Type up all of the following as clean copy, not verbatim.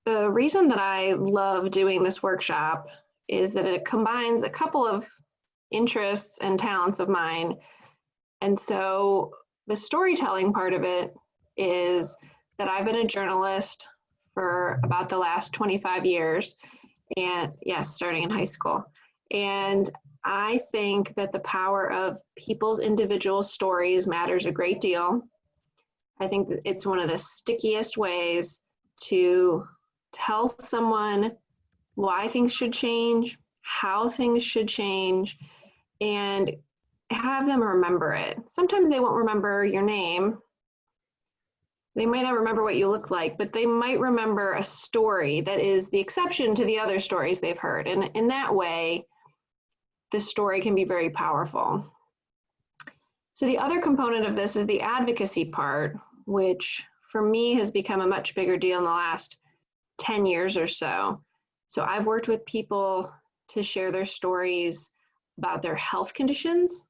The reason that I love doing this workshop is that it combines a couple of interests and talents of mine. And so the storytelling part of it is that I've been a journalist for about the last 25 years, and yes, starting in high school. And I think that the power of people's individual stories matters a great deal. I think that it's one of the stickiest ways to tell someone why things should change, how things should change, and have them remember it. Sometimes they won't remember your name. They might not remember what you look like, but they might remember a story that is the exception to the other stories they've heard. And in that way, the story can be very powerful. So the other component of this is the advocacy part, which for me has become a much bigger deal in the last 10 years or so. So I've worked with people to share their stories about their health conditions.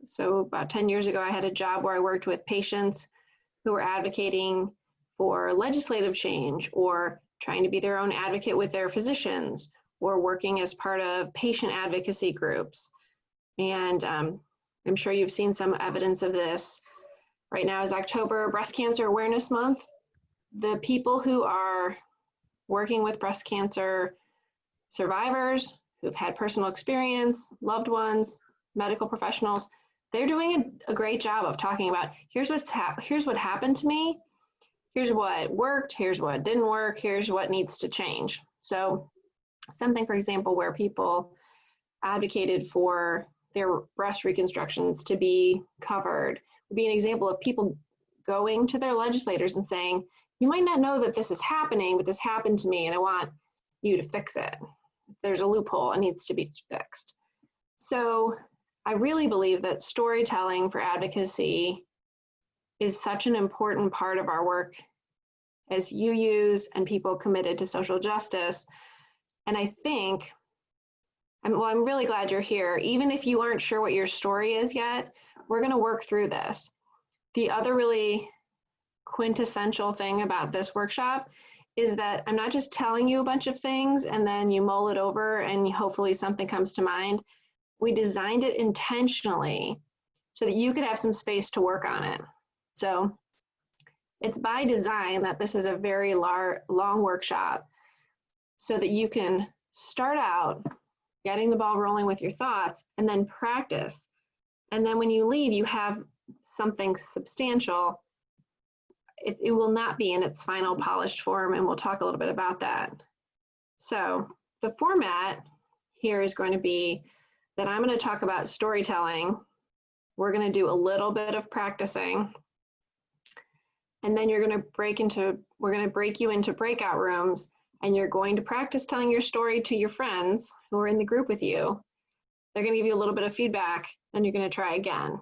So about 10 years ago, I had a job where I worked with patients who were advocating for legislative change or trying to be their own advocate with their physicians or working as part of patient advocacy groups. And I'm sure you've seen some evidence of this. Right now is October Breast Cancer Awareness Month. The people who are working with breast cancer survivors who've had personal experience, loved ones, medical professionals, they're doing a great job of talking about here's what happened to me, here's what worked, here's what didn't work, here's what needs to change. So something, for example, where people advocated for their breast reconstructions to be covered would be an example of people going to their legislators and saying, you might not know that this is happening, but this happened to me and I want you to fix it. There's a loophole, it needs to be fixed. So I really believe that storytelling for advocacy is such an important part of our work as UUs and people committed to social justice. And I think, I'm really glad you're here. Even if you aren't sure what your story is yet, we're gonna work through this. The other really quintessential thing about this workshop is that I'm not just telling you a bunch of things and then you mull it over and hopefully something comes to mind. We designed it intentionally so that you could have some space to work on it. So it's by design that this is a very long workshop so that you can start out getting the ball rolling with your thoughts and then practice. And then when you leave, you have something substantial. It will not be in its final polished form, and we'll talk a little bit about that. So the format here is going to be that I'm going to talk about storytelling. We're going to do a little bit of practicing. And then we're going to break you into breakout rooms, and you're going to practice telling your story to your friends who are in the group with you. They're going to give you a little bit of feedback, and you're going to try again.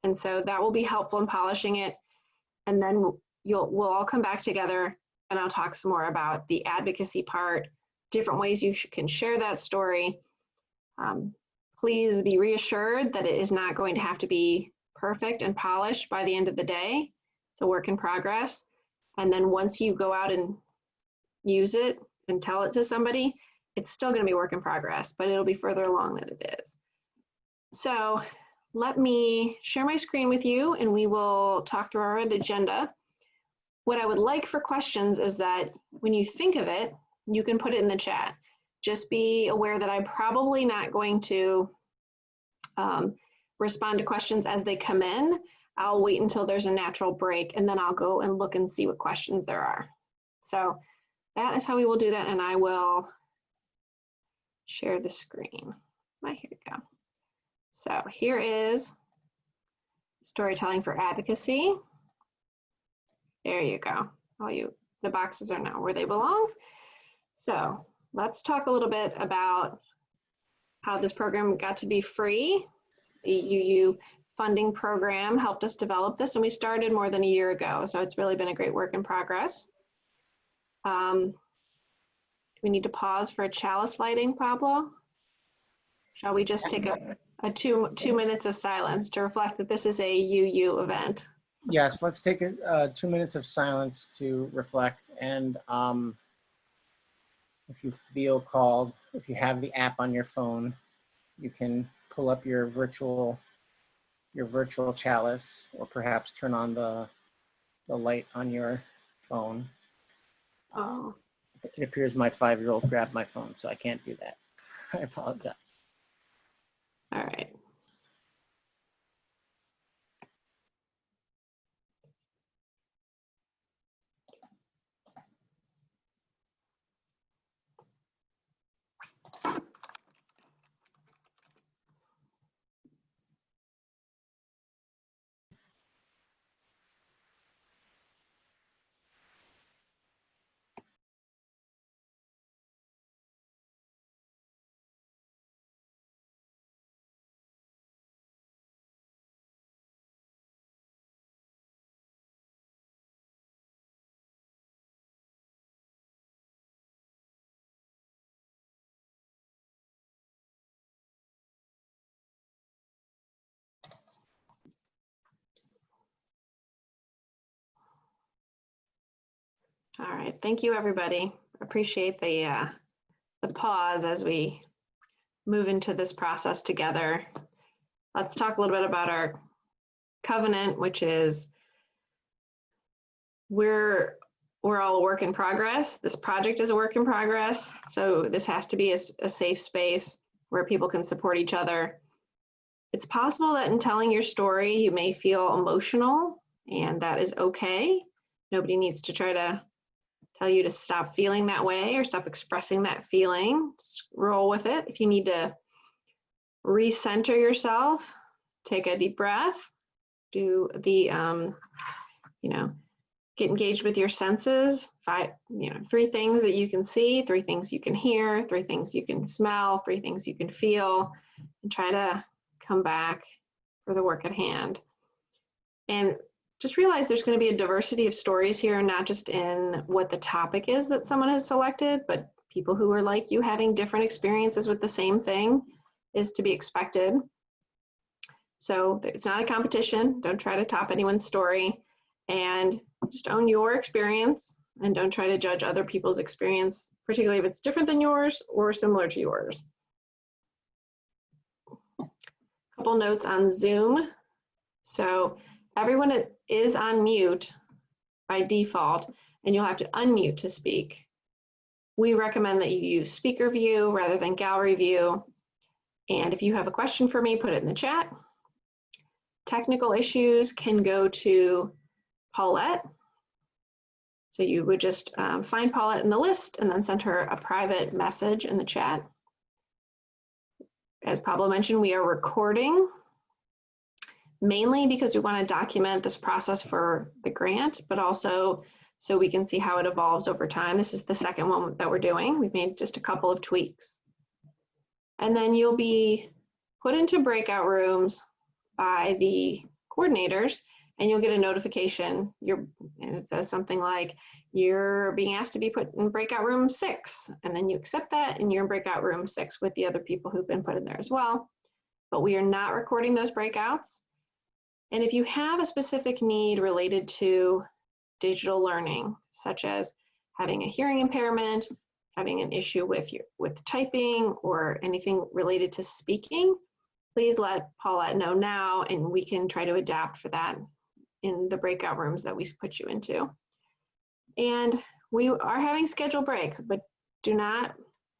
And so that will be helpful in polishing it. And then we'll all come back together, and I'll talk some more about the advocacy part, different ways you can share that story. Please be reassured that it is not going to have to be perfect and polished by the end of the day. It's a work in progress. And then once you go out and use it and tell it to somebody, it's still going to be work in progress, but it'll be further along than it is. So let me share my screen with you and we will talk through our agenda. What I would like for questions is that when you think of it, you can put it in the chat. Just be aware that I'm probably not going to respond to questions as they come in. I'll wait until there's a natural break and then I'll go and look and see what questions there are. So that is how we will do that, and I will share the screen. Here we go. So here is storytelling for advocacy. There you go. The boxes are now where they belong. So let's talk a little bit about how this program got to be free. The UU funding program helped us develop this, and we started more than a year ago. So it's really been a great work in progress. Do we need to pause for a chalice lighting, Pablo? Shall we just take a two minutes of silence to reflect that this is a UU event? Yes, let's take 2 minutes of silence to reflect. And if you feel called, if you have the app on your phone, you can pull up your virtual chalice, or perhaps turn on the light on your phone. Oh. It appears my 5-year-old grabbed my phone, so I can't do that. I apologize. All right. All right, thank you, everybody. Appreciate the pause as we move into this process together. Let's talk a little bit about our covenant, which is we're all a work in progress. This project is a work in progress. So this has to be a safe space where people can support each other. It's possible that in telling your story, you may feel emotional, and that is okay. Nobody needs to try to tell you to stop feeling that way or stop expressing that feeling. Just roll with it. If you need to recenter yourself, take a deep breath, do the, get engaged with your senses. 3 things that you can see, 3 things you can hear, 3 things you can smell, 3 things you can feel, and try to come back for the work at hand. And just realize there's going to be a diversity of stories here, not just in what the topic is that someone has selected, but people who are like you having different experiences with the same thing is to be expected. So it's not a competition. Don't try to top anyone's story, and just own your experience, and don't try to judge other people's experience, particularly if it's different than yours or similar to yours. A couple notes on Zoom. So everyone is on mute by default, and you'll have to unmute to speak. We recommend that you use speaker view rather than gallery view. And if you have a question for me, put it in the chat. Technical issues can go to Paulette. So you would just find Paulette in the list and then send her a private message in the chat. As Pablo mentioned, we are recording, mainly because we want to document this process for the grant, but also so we can see how it evolves over time. This is the second one that we're doing. We've made just a couple of tweaks. And then you'll be put into breakout rooms by the coordinators, and you'll get a notification. And it says something like, you're being asked to be put in breakout room 6, and then you accept that, and you're in breakout room 6 with the other people who've been put in there as well. But we are not recording those breakouts. And if you have a specific need related to digital learning, such as having a hearing impairment, having an issue with typing, or anything related to speaking, please let Paulette know now, and we can try to adapt for that in the breakout rooms that we put you into. And we are having scheduled breaks, but do not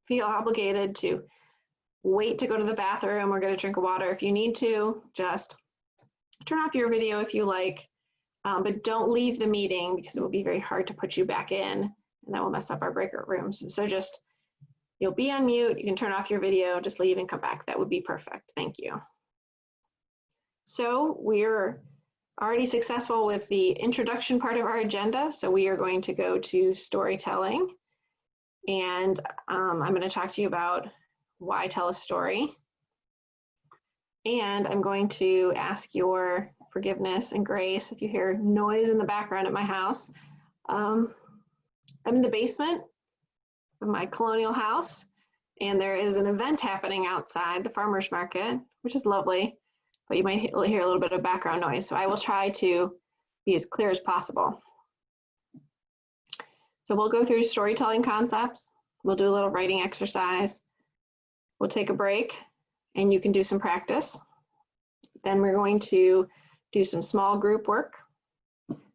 feel obligated to wait to go to the bathroom or get a drink of water. If you need to, just turn off your video if you like, but don't leave the meeting, because it will be very hard to put you back in, and that will mess up our breakout rooms. So just, you'll be on mute, you can turn off your video, just leave and come back. That would be perfect. Thank you. So we're already successful with the introduction part of our agenda. So we are going to go to storytelling, and I'm going to talk to you about why tell a story. And I'm going to ask your forgiveness and grace if you hear noise in the background at my house. I'm in the basement of my colonial house, and there is an event happening outside the farmer's market, which is lovely, but you might hear a little bit of background noise. So I will try to be as clear as possible. So we'll go through storytelling concepts. We'll do a little writing exercise. We'll take a break and you can do some practice. Then we're going to do some small group work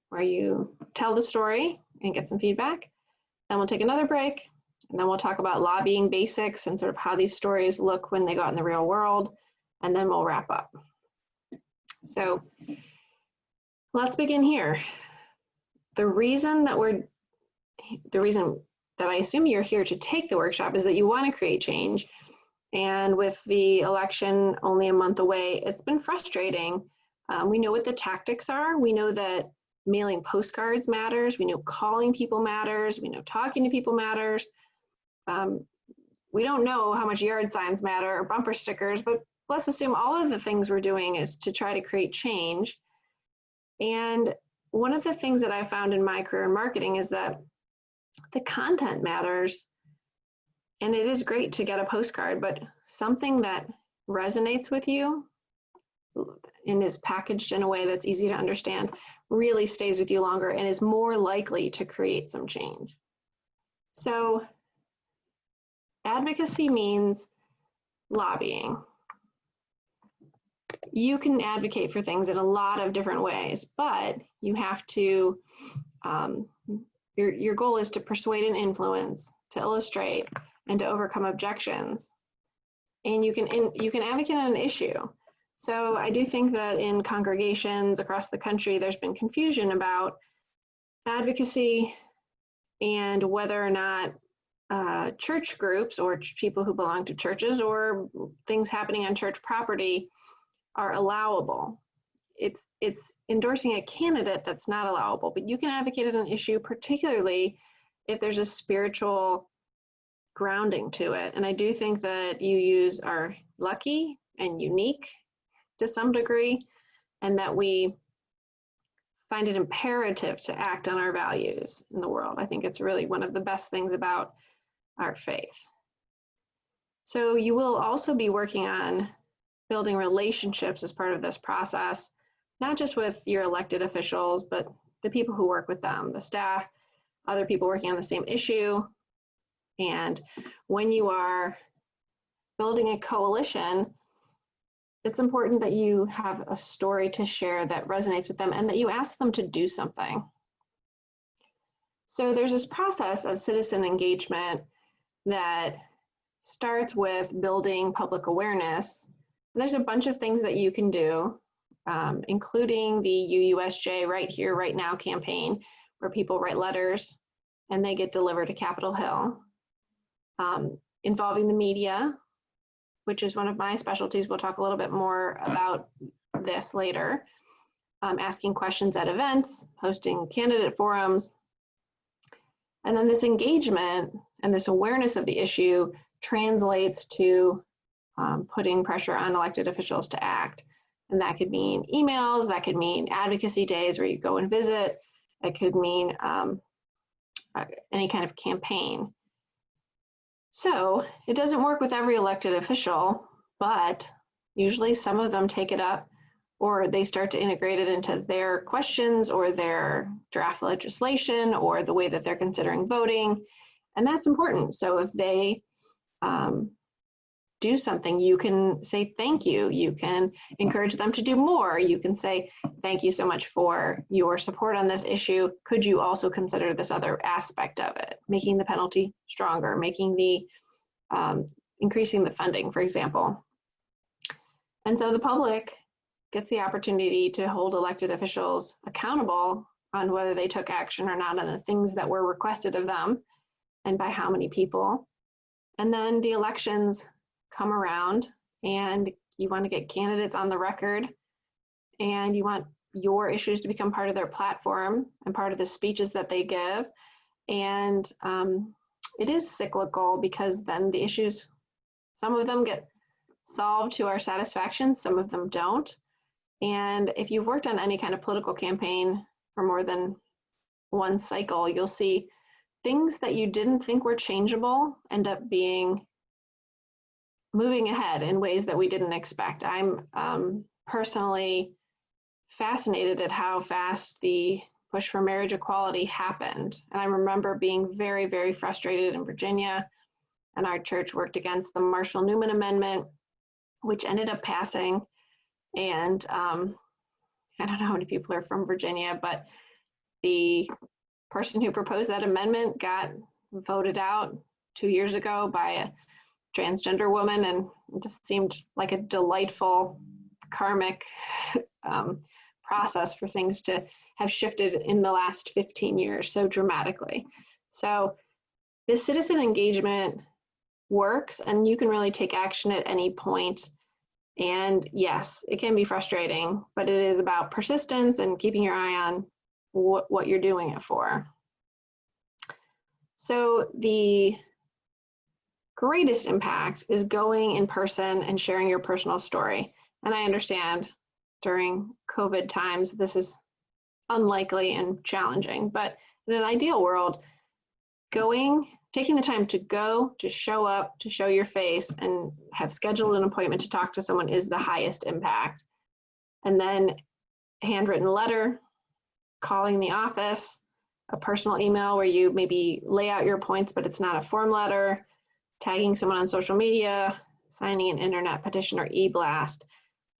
where you tell the story and get some feedback. Then we'll take another break, and then we'll talk about lobbying basics and sort of how these stories look when they go out in the real world, and then we'll wrap up. So let's begin here. The reason that I assume you're here to take the workshop is that you want to create change. And with the election only a month away, it's been frustrating. We know what the tactics are. We know that mailing postcards matters. We know calling people matters. We know talking to people matters. We don't know how much yard signs matter or bumper stickers, but let's assume all of the things we're doing is to try to create change. And one of the things that I found in my career in marketing is that the content matters. And it is great to get a postcard, but something that resonates with you and is packaged in a way that's easy to understand really stays with you longer and is more likely to create some change. So advocacy means lobbying. You can advocate for things in a lot of different ways, but you have to, your goal is to persuade and influence, to illustrate, and to overcome objections. And you can advocate on an issue. So I do think that in congregations across the country, there's been confusion about advocacy and whether or not church groups or people who belong to churches or things happening on church property are allowable. It's endorsing a candidate that's not allowable, but you can advocate on an issue, particularly if there's a spiritual grounding to it. And I do think that UUs are lucky and unique to some degree, and that we find it imperative to act on our values in the world. I think it's really one of the best things about our faith. So you will also be working on building relationships as part of this process, not just with your elected officials, but the people who work with them, the staff, other people working on the same issue. And when you are building a coalition, it's important that you have a story to share that resonates with them and that you ask them to do something. So there's this process of citizen engagement that starts with building public awareness. And there's a bunch of things that you can do, including the UUSJ Right Here, Right Now campaign, where people write letters and they get delivered to Capitol Hill. Involving the media, which is one of my specialties. We'll talk a little bit more about this later. Asking questions at events, hosting candidate forums. And then this engagement and this awareness of the issue translates to putting pressure on elected officials to act. And that could mean emails, that could mean advocacy days where you go and visit, it could mean any kind of campaign. So it doesn't work with every elected official, but usually some of them take it up or they start to integrate it into their questions or their draft legislation or the way that they're considering voting. And that's important. So if they do something, you can say thank you. You can encourage them to do more. You can say, thank you so much for your support on this issue. Could you also consider this other aspect of it? Making the penalty stronger, making the, increasing the funding, for example. And so the public gets the opportunity to hold elected officials accountable on whether they took action or not on the things that were requested of them and by how many people. And then the elections come around and you want to get candidates on the record and you want your issues to become part of their platform and part of the speeches that they give. And it is cyclical because then the issues, some of them get solved to our satisfaction, some of them don't. And if you've worked on any kind of political campaign for more than one cycle, you'll see things that you didn't think were changeable end up being moving ahead in ways that we didn't expect. I'm personally fascinated at how fast the push for marriage equality happened. And I remember being very, very frustrated in Virginia and our church worked against the Marshall-Newman Amendment, which ended up passing. And I don't know how many people are from Virginia, but the person who proposed that amendment got voted out 2 years ago by a transgender woman, and it just seemed like a delightful karmic process for things to have shifted in the last 15 years so dramatically. So this citizen engagement works, and you can really take action at any point. And yes, it can be frustrating, but it is about persistence and keeping your eye on what you're doing it for. So the greatest impact is going in person and sharing your personal story. And I understand during COVID times, this is unlikely and challenging, but in an ideal world, taking the time to go, to show up, to show your face, and have scheduled an appointment to talk to someone is the highest impact. And then handwritten letter, calling the office, a personal email where you maybe lay out your points, but it's not a form letter, tagging someone on social media, signing an internet petition or e-blast.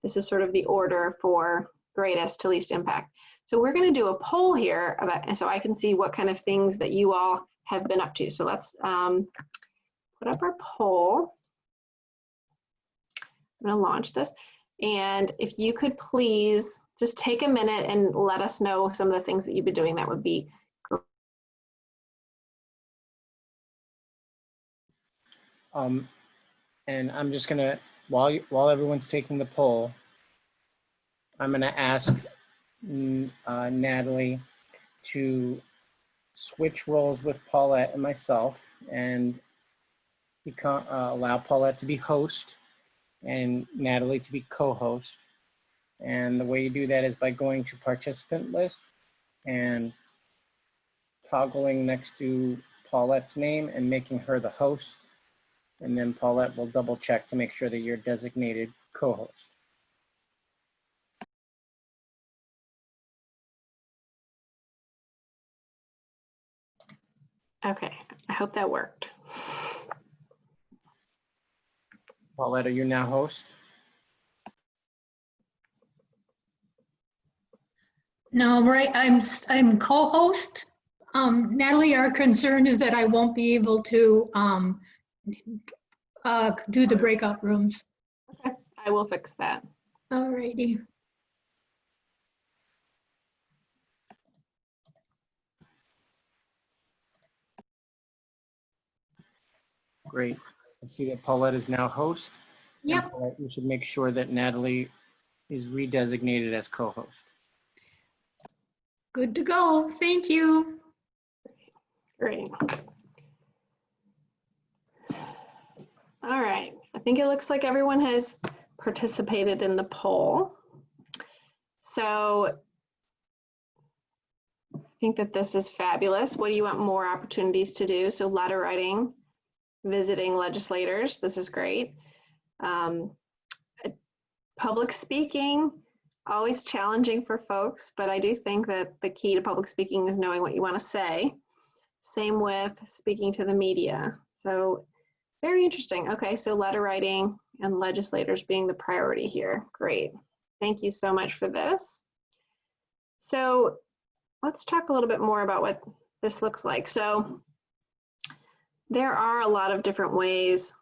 This is sort of the order for greatest to least impact. So we're going to do a poll here so I can see what kind of things that you all have been up to. So let's put up our poll. I'm going to launch this. And if you could please just take a minute and let us know some of the things that you've been doing, that would be great. And I'm just gonna, while everyone's taking the poll, I'm gonna ask Natalie to switch roles with Paulette and myself, and allow Paulette to be host and Natalie to be co-host. And the way you do that is by going to participant list and toggling next to Paulette's name and making her the host. And then Paulette will double check to make sure that you're designated co-host. Okay, I hope that worked. Paulette, are you now host? No, right. I'm co-host. Natalie, our concern is that I won't be able to do the breakout rooms. Okay, I will fix that. All righty. Great. I see that Paulette is now host. Yep. And Paulette, you should make sure that Natalie is redesignated as co-host. Good to go. Thank you. Great. All right, I think it looks like everyone has participated in the poll. So I think that this is fabulous. What do you want more opportunities to do? So letter writing, visiting legislators, this is great. Public speaking, always challenging for folks, but I do think that the key to public speaking is knowing what you want to say. Same with speaking to the media. So very interesting. Okay, so letter writing and legislators being the priority here. Great. Thank you so much for this. So let's talk a little bit more about what this looks like. So there are a lot of different ways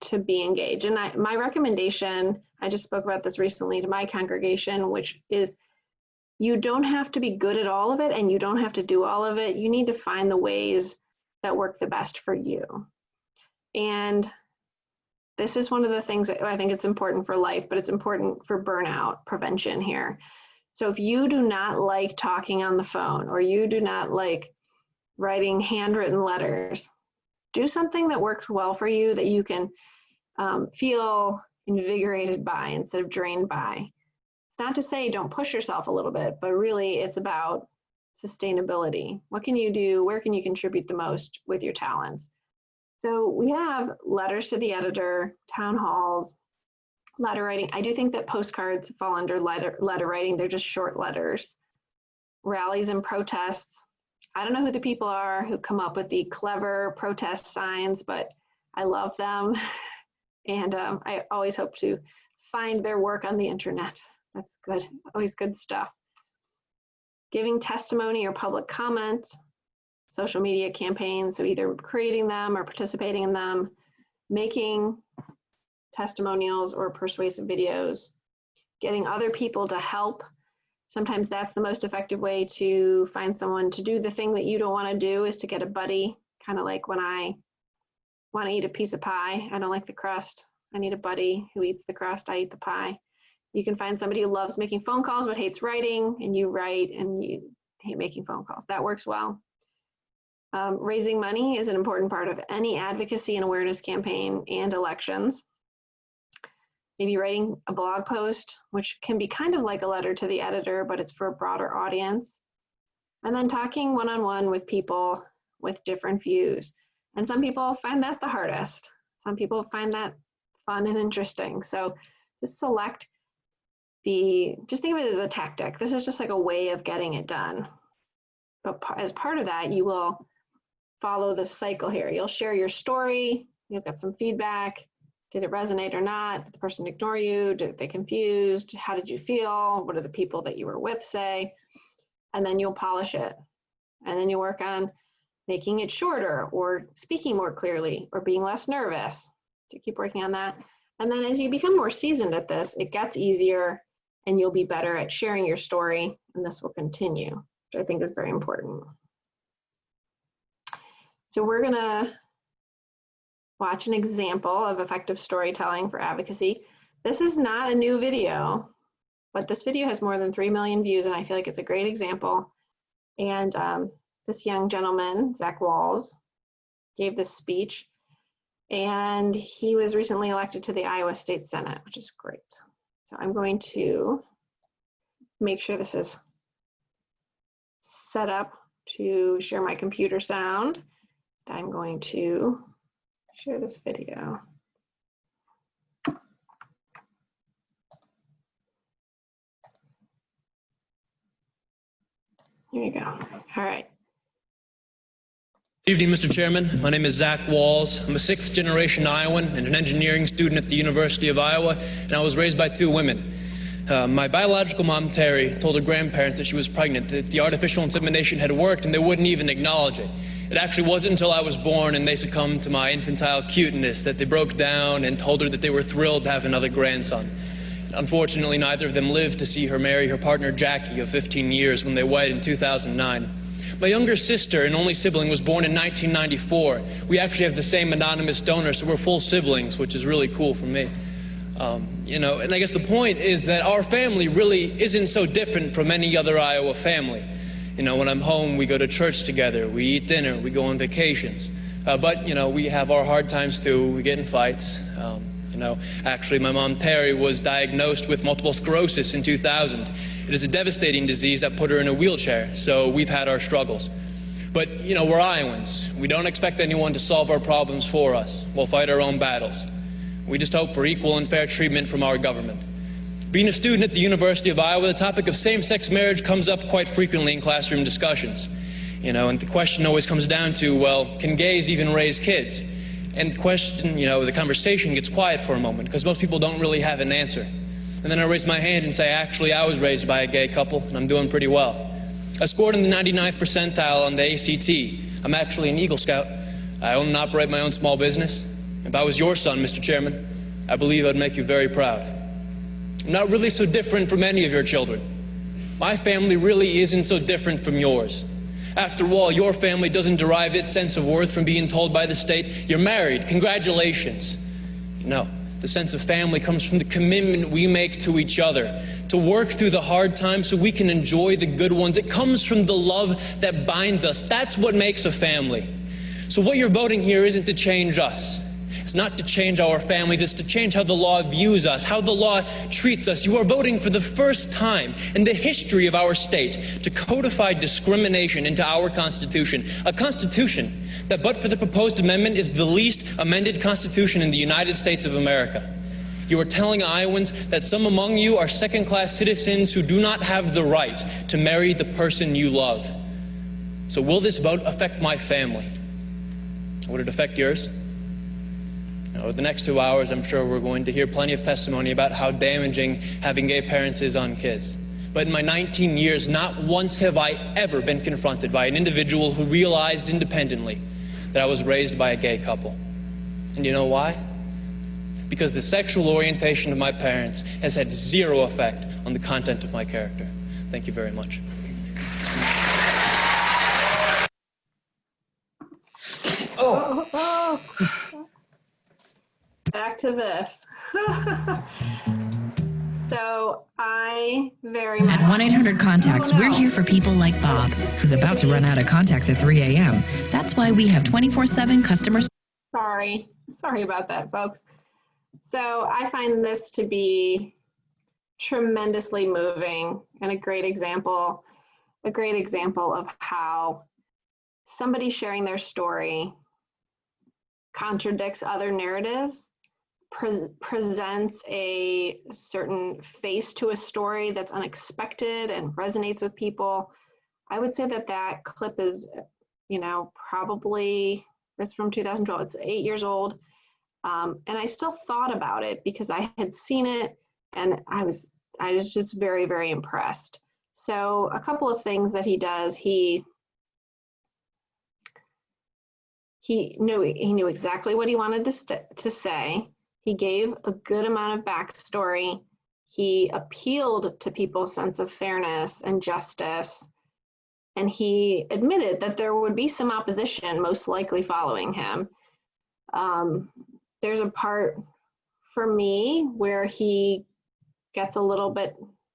to be engaged. And my recommendation, I just spoke about this recently to my congregation, which is you don't have to be good at all of it and you don't have to do all of it. You need to find the ways that work the best for you. And this is one of the things that I think it's important for life, but it's important for burnout prevention here. So if you do not like talking on the phone or you do not like writing handwritten letters, do something that works well for you that you can feel invigorated by instead of drained by. It's not to say don't push yourself a little bit, but really it's about sustainability. What can you do? Where can you contribute the most with your talents? So we have letters to the editor, town halls, letter writing. I do think that postcards fall under letter writing. They're just short letters. Rallies and protests. I don't know who the people are who come up with the clever protest signs, but I love them. And I always hope to find their work on the internet. That's good, always good stuff. Giving testimony or public comment, social media campaigns, so either creating them or participating in them, making testimonials or persuasive videos, getting other people to help. Sometimes that's the most effective way to find someone to do the thing that you don't want to do, is to get a buddy. Kind of like when I want to eat a piece of pie, I don't like the crust. I need a buddy who eats the crust, I eat the pie. You can find somebody who loves making phone calls but hates writing, and you write and you hate making phone calls. That works well. Raising money is an important part of any advocacy and awareness campaign and elections. Maybe writing a blog post, which can be kind of like a letter to the editor, but it's for a broader audience. And then talking one-on-one with people with different views. And some people find that the hardest. Some people find that fun and interesting. So just select just think of it as a tactic. This is just like a way of getting it done. But as part of that, you will follow the cycle here. You'll share your story, you'll get some feedback. Did it resonate or not? Did the person ignore you? Did they confused? How did you feel? What did the people that you were with say? And then you'll polish it. And then you work on making it shorter or speaking more clearly or being less nervous. You keep working on that. And then as you become more seasoned at this, it gets easier and you'll be better at sharing your story, and this will continue, which I think is very important. So we're gonna watch an example of effective storytelling for advocacy. This is not a new video, but this video has more than 3 million views, and I feel like it's a great example. And this young gentleman, Zach Walls, gave this speech, and he was recently elected to the Iowa State Senate, which is great. So I'm going to make sure this is set up to share my computer sound. I'm going to share this video. Here you go. All right. Good evening, Mr. Chairman. My name is Zach Walls. I'm a sixth-generation Iowan and an engineering student at the University of Iowa, and I was raised by two women. My biological mom, Terry, told her grandparents that she was pregnant, that the artificial insemination had worked, and they wouldn't even acknowledge it. It actually wasn't until I was born and they succumbed to my infantile cuteness that they broke down and told her that they were thrilled to have another grandson. Unfortunately, neither of them lived to see her marry her partner, Jackie, of 15 years when they wed in 2009. My younger sister and only sibling was born in 1994. We actually have the same anonymous donor, so we're full siblings, which is really cool for me. And I guess the point is that our family really isn't so different from any other Iowa family. When I'm home, we go to church together, we eat dinner, we go on vacations. But we have our hard times too. We get in fights. Actually, my mom, Terry, was diagnosed with multiple sclerosis in 2000. It is a devastating disease that put her in a wheelchair, so we've had our struggles. But, we're Iowans. We don't expect anyone to solve our problems for us. We'll fight our own battles. We just hope for equal and fair treatment from our government. Being a student at the University of Iowa, the topic of same-sex marriage comes up quite frequently in classroom discussions. And the question always comes down to, well, can gays even raise kids? And the question, the conversation gets quiet for a moment because most people don't really have an answer. And then I raise my hand and say, actually, I was raised by a gay couple, and I'm doing pretty well. I scored in the 99th percentile on the ACT. I'm actually an Eagle Scout. I own and operate my own small business. If I was your son, Mr. Chairman, I believe I'd make you very proud. I'm not really so different from any of your children. My family really isn't so different from yours. After all, your family doesn't derive its sense of worth from being told by the state, you're married, congratulations. No, the sense of family comes from the commitment we make to each other, to work through the hard times so we can enjoy the good ones. It comes from the love that binds us. That's what makes a family. So what you're voting here isn't to change us. It's not to change our families, it's to change how the law views us, how the law treats us. You are voting for the first time in the history of our state to codify discrimination into our Constitution, a Constitution that, but for the proposed amendment, is the least amended Constitution in the United States of America. You are telling Iowans that some among you are second-class citizens who do not have the right to marry the person you love. So will this vote affect my family? Would it affect yours? Over the next 2 hours, I'm sure we're going to hear plenty of testimony about how damaging having gay parents is on kids. But in my 19 years, not once have I ever been confronted by an individual who realized independently that I was raised by a gay couple. And you know why? Because the sexual orientation of my parents has had zero effect on the content of my character. Thank you very much. Back to this. So I very much. At 1-800-CONTACTS, we're here for people like Bob, who's about to run out of contacts at 3 a.m. That's why we have 24/7 customer. Sorry about that, folks. So I find this to be tremendously moving and a great example of how somebody sharing their story contradicts other narratives, presents a certain face to a story that's unexpected and resonates with people. I would say that clip is, probably, it's from 2012. It's 8 years old. And I still thought about it because I had seen it and I was just very, very impressed. So a couple of things that he does, he knew exactly what he wanted to say. He gave a good amount of backstory. He appealed to people's sense of fairness and justice. And he admitted that there would be some opposition, most likely following him. There's a part for me where he gets a little bit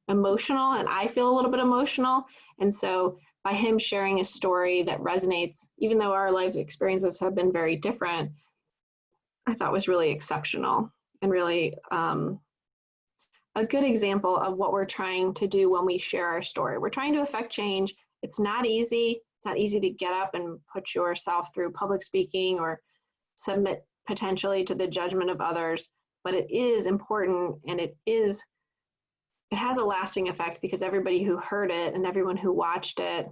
emotional and I feel a little bit emotional. And so by him sharing a story that resonates, even though our life experiences have been very different, I thought was really exceptional and really a good example of what we're trying to do when we share our story. We're trying to affect change. It's not easy. It's not easy to get up and put yourself through public speaking or submit potentially to the judgment of others, but it is important and it has a lasting effect because everybody who heard it and everyone who watched it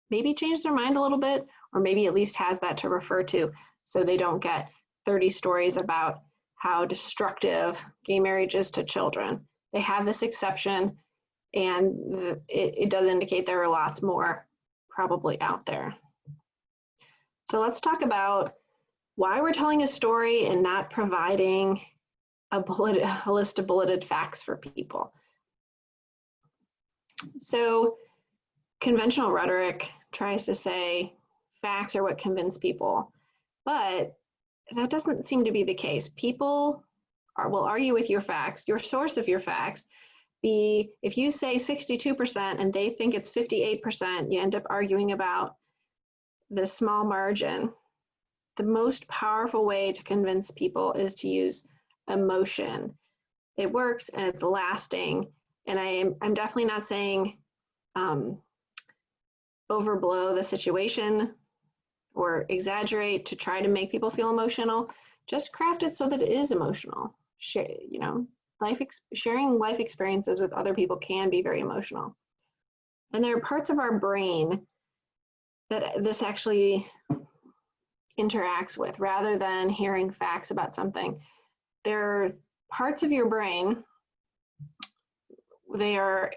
maybe changed their mind a little bit, or maybe at least has that to refer to so they don't get 30 stories about how destructive gay marriage is to children. They have this exception, and it does indicate there are lots more probably out there. So let's talk about why we're telling a story and not providing a list of bulleted facts for people. So conventional rhetoric tries to say facts are what convince people, but that doesn't seem to be the case. People will argue with your facts, your source of your facts. If you say 62% and they think it's 58%, you end up arguing about this small margin. The most powerful way to convince people is to use emotion. It works and it's lasting. And I'm definitely not saying overblow the situation or exaggerate to try to make people feel emotional. Just craft it so that it is emotional. Sharing life experiences with other people can be very emotional. And there are parts of our brain that this actually interacts with rather than hearing facts about something. There are parts of your brain, they are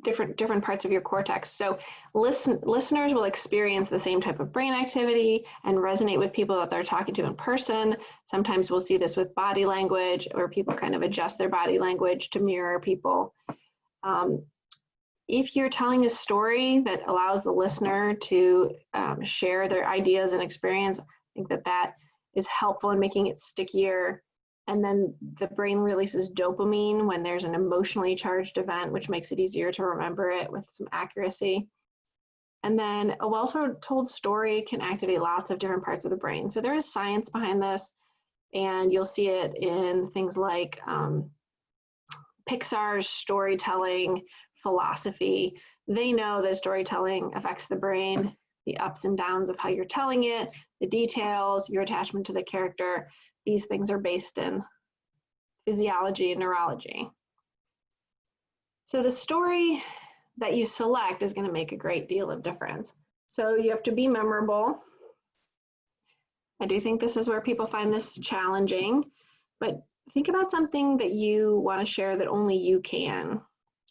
different parts of your cortex. So listeners will experience the same type of brain activity and resonate with people that they're talking to in person. Sometimes we'll see this with body language, or people kind of adjust their body language to mirror people. If you're telling a story that allows the listener to share their ideas and experience, I think that is helpful in making it stickier. And then the brain releases dopamine when there's an emotionally charged event, which makes it easier to remember it with some accuracy. And then a well-told story can activate lots of different parts of the brain. So there is science behind this, and you'll see it in things like Pixar's storytelling philosophy. They know that storytelling affects the brain, the ups and downs of how you're telling it, the details, your attachment to the character. These things are based in physiology and neurology. So the story that you select is going to make a great deal of difference. So you have to be memorable. I do think this is where people find this challenging, but think about something that you want to share that only you can.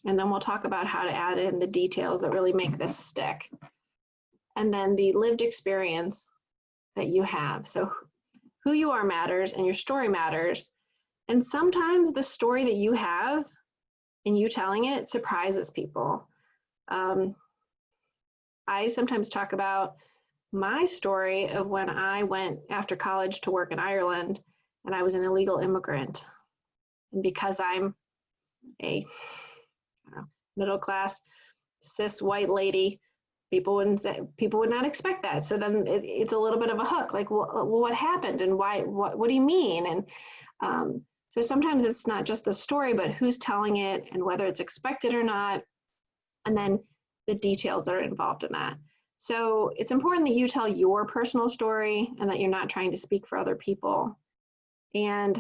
And then we'll talk about how to add in the details that really make this stick. And then the lived experience that you have. So who you are matters and your story matters. And sometimes the story that you have and you telling it surprises people. I sometimes talk about my story of when I went after college to work in Ireland and I was an illegal immigrant. And because I'm a middle class cis white lady, people would not expect that. So then it's a little bit of a hook, like, well, what happened and why? What do you mean? And so sometimes it's not just the story, but who's telling it and whether it's expected or not, and then the details that are involved in that. So it's important that you tell your personal story and that you're not trying to speak for other people. And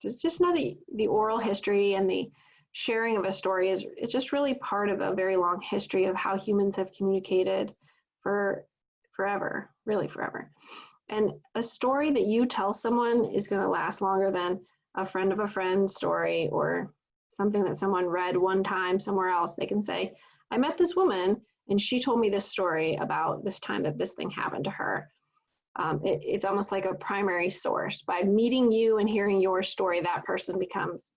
just know that the oral history and the sharing of a story is just really part of a very long history of how humans have communicated for forever, really forever. And a story that you tell someone is going to last longer than a friend of a friend's story or something that someone read one time somewhere else. They can say, I met this woman and she told me this story about this time that this thing happened to her. It's almost like a primary source. By meeting you and hearing your story, that person becomes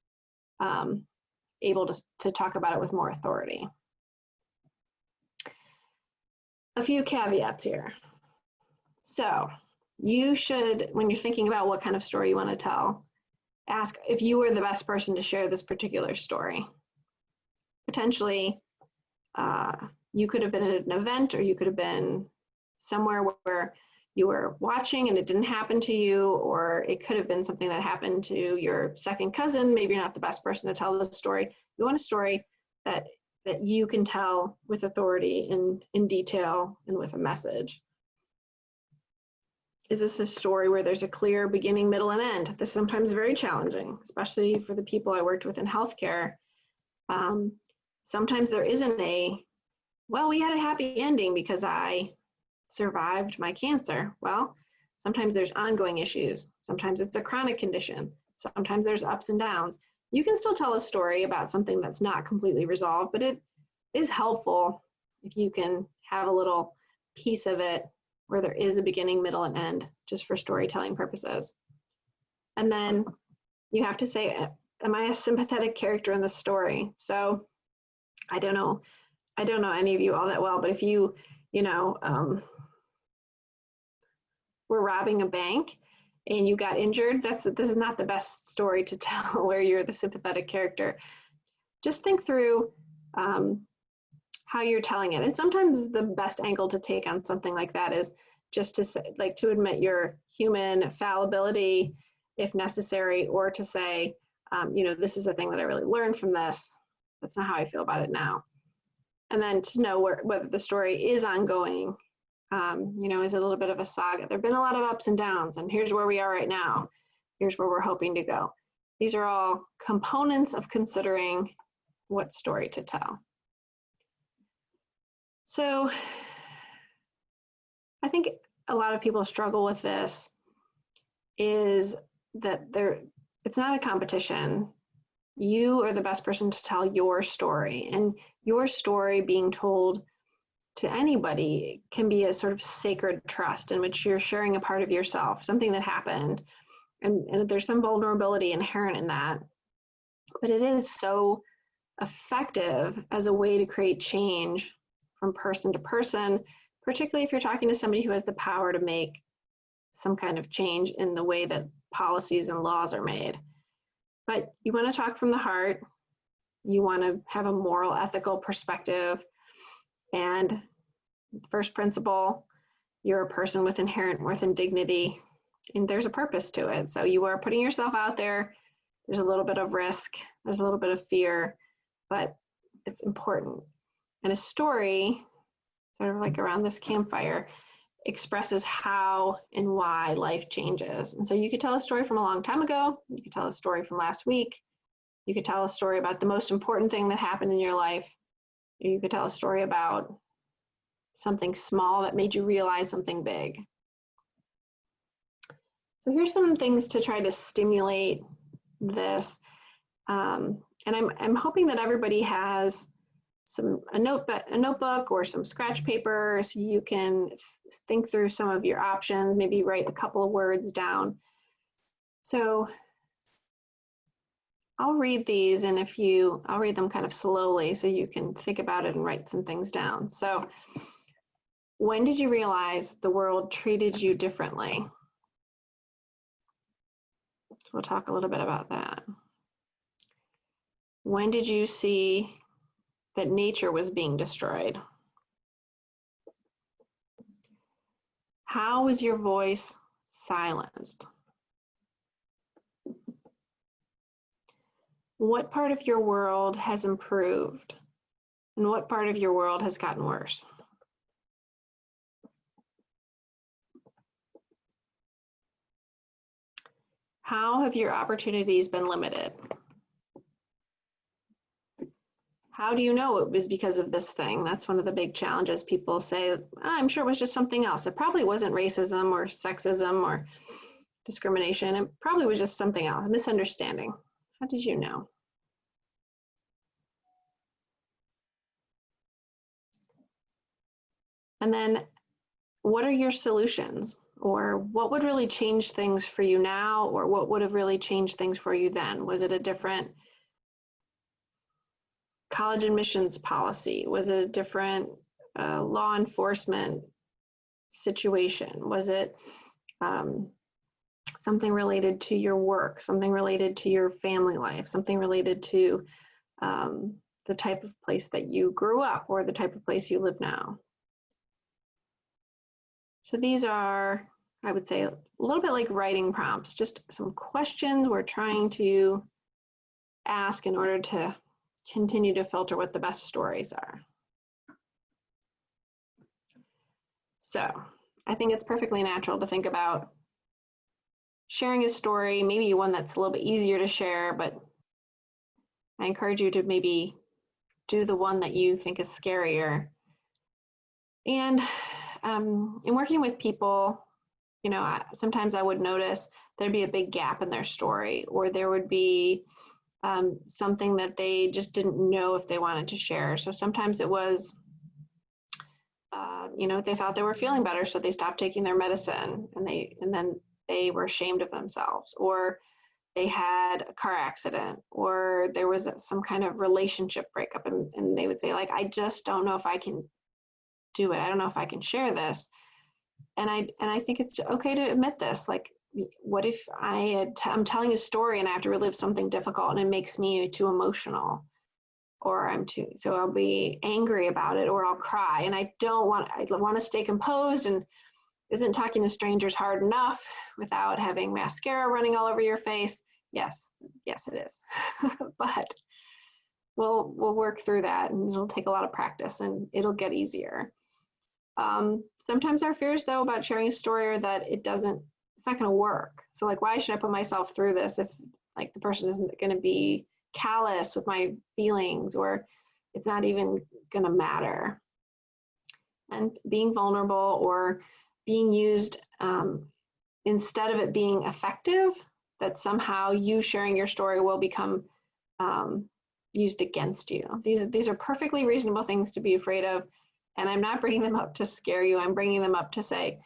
able to talk about it with more authority. A few caveats here. So you should, when you're thinking about what kind of story you want to tell, ask if you were the best person to share this particular story. Potentially, you could have been at an event, or you could have been somewhere where you were watching and it didn't happen to you, or it could have been something that happened to your second cousin. Maybe you're not the best person to tell the story. You want a story that you can tell with authority in detail and with a message. Is this a story where there's a clear beginning, middle, and end? This is sometimes very challenging, especially for the people I worked with in healthcare. Sometimes there isn't well, we had a happy ending because I survived my cancer. Well, sometimes there's ongoing issues. Sometimes it's a chronic condition. Sometimes there's ups and downs. You can still tell a story about something that's not completely resolved, but it is helpful if you can have a little piece of it where there is a beginning, middle, and end, just for storytelling purposes. And then you have to say, am I a sympathetic character in the story? So I don't know any of you all that well, but if you were robbing a bank and you got injured, this is not the best story to tell where you're the sympathetic character. Just think through how you're telling it. And sometimes the best angle to take on something like that is just to say, like, to admit your human fallibility if necessary, or to say, this is a thing that I really learned from this. That's not how I feel about it now. And then to know whether the story is ongoing, is a little bit of a saga. There've been a lot of ups and downs, and here's where we are right now. Here's where we're hoping to go. These are all components of considering what story to tell. So I think a lot of people struggle with this, is that it's not a competition. You are the best person to tell your story, and your story being told to anybody can be a sort of sacred trust in which you're sharing a part of yourself, something that happened, and there's some vulnerability inherent in that, but it is so effective as a way to create change from person to person, particularly if you're talking to somebody who has the power to make some kind of change in the way that policies and laws are made. But you want to talk from the heart. You want to have a moral, ethical perspective. And first principle, you're a person with inherent worth and dignity, and there's a purpose to it. So you are putting yourself out there. There's a little bit of risk. There's a little bit of fear, but it's important. And a story, sort of like around this campfire, expresses how and why life changes. And so you could tell a story from a long time ago. You could tell a story from last week. You could tell a story about the most important thing that happened in your life. You could tell a story about something small that made you realize something big. So here's some things to try to stimulate this. And I'm hoping that everybody has a notebook or some scratch paper so you can think through some of your options, maybe write a couple of words down. So I'll read these, and I'll read them kind of slowly so you can think about it and write some things down. So, when did you realize the world treated you differently? We'll talk a little bit about that. When did you see that nature was being destroyed? How was your voice silenced? What part of your world has improved? And what part of your world has gotten worse? How have your opportunities been limited? How do you know it was because of this thing? That's one of the big challenges. People say, oh, I'm sure it was just something else. It probably wasn't racism or sexism or discrimination. It probably was just something else, a misunderstanding. How did you know? And then what are your solutions? Or what would really change things for you now? Or what would have really changed things for you then? Was it a different college admissions policy? Was it a different law enforcement situation? Was it something related to your work, something related to your family life, something related to the type of place that you grew up or the type of place you live now? So these are, I would say, a little bit like writing prompts, just some questions we're trying to ask in order to continue to filter what the best stories are. So I think it's perfectly natural to think about sharing a story, maybe one that's a little bit easier to share, but I encourage you to maybe do the one that you think is scarier. And in working with people, you know, sometimes I would notice there'd be a big gap in their story, or there would be something that they just didn't know if they wanted to share. So sometimes it was, you know, they thought they were feeling better, so they stopped taking their medicine, and then they were ashamed of themselves, or they had a car accident, or there was some kind of relationship breakup, and they would say, like, I just don't know if I can do it. I don't know if I can share this. And I think it's okay to admit this. Like, what if I'm telling a story and I have to relive something difficult and it makes me too emotional, or so I'll be angry about it, or I'll cry, and I want to stay composed. And isn't talking to strangers hard enough without having mascara running all over your face? Yes, it is. But we'll work through that, and it'll take a lot of practice, and it'll get easier. Sometimes our fears, though, about sharing a story are that it's not going to work. So, like, why should I put myself through this if, like, the person isn't going to be callous with my feelings, or it's not even going to matter? And being vulnerable or being used instead of it being effective, that somehow you sharing your story will become used against you. These are perfectly reasonable things to be afraid of. And I'm not bringing them up to scare you. I'm bringing them up to say,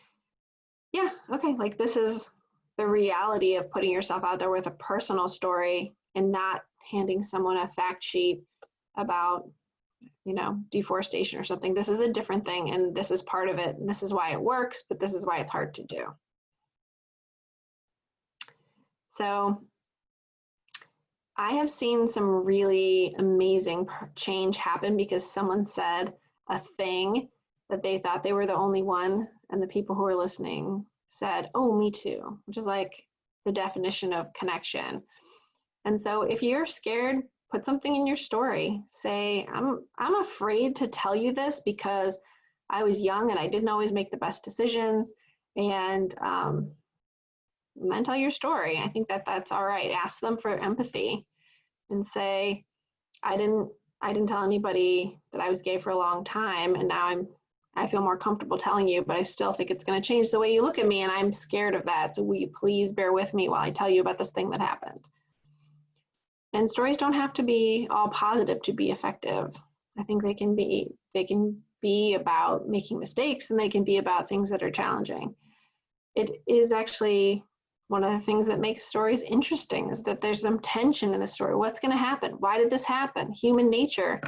yeah, okay, like, this is the reality of putting yourself out there with a personal story and not handing someone a fact sheet about, you know, deforestation or something. This is a different thing, and this is part of it, and this is why it works, but this is why it's hard to do. So I have seen some really amazing change happen because someone said a thing that they thought they were the only one, and the people who were listening said, oh, me too, which is like the definition of connection. And so if you're scared, put something in your story. Say, I'm afraid to tell you this because I was young and I didn't always make the best decisions. And then tell your story. I think that's all right. Ask them for empathy and say, I didn't tell anybody that I was gay for a long time, and now I'm I feel more comfortable telling you, but I still think it's going to change the way you look at me, and I'm scared of that. So will you please bear with me while I tell you about this thing that happened? And stories don't have to be all positive to be effective. I think they can be about making mistakes, and they can be about things that are challenging. It is actually one of the things that makes stories interesting, is that there's some tension in the story. What's going to happen? Why did this happen? Human nature.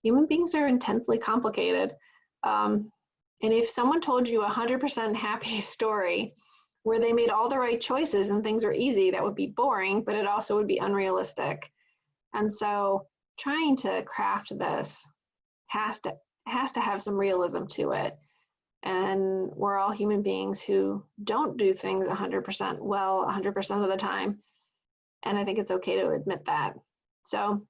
Human beings are intensely complicated. And if someone told you a 100% happy story where they made all the right choices and things were easy, that would be boring, but it also would be unrealistic. And so trying to craft this has to have some realism to it. And we're all human beings who don't do things 100% well 100% of the time. And I think it's okay to admit that. So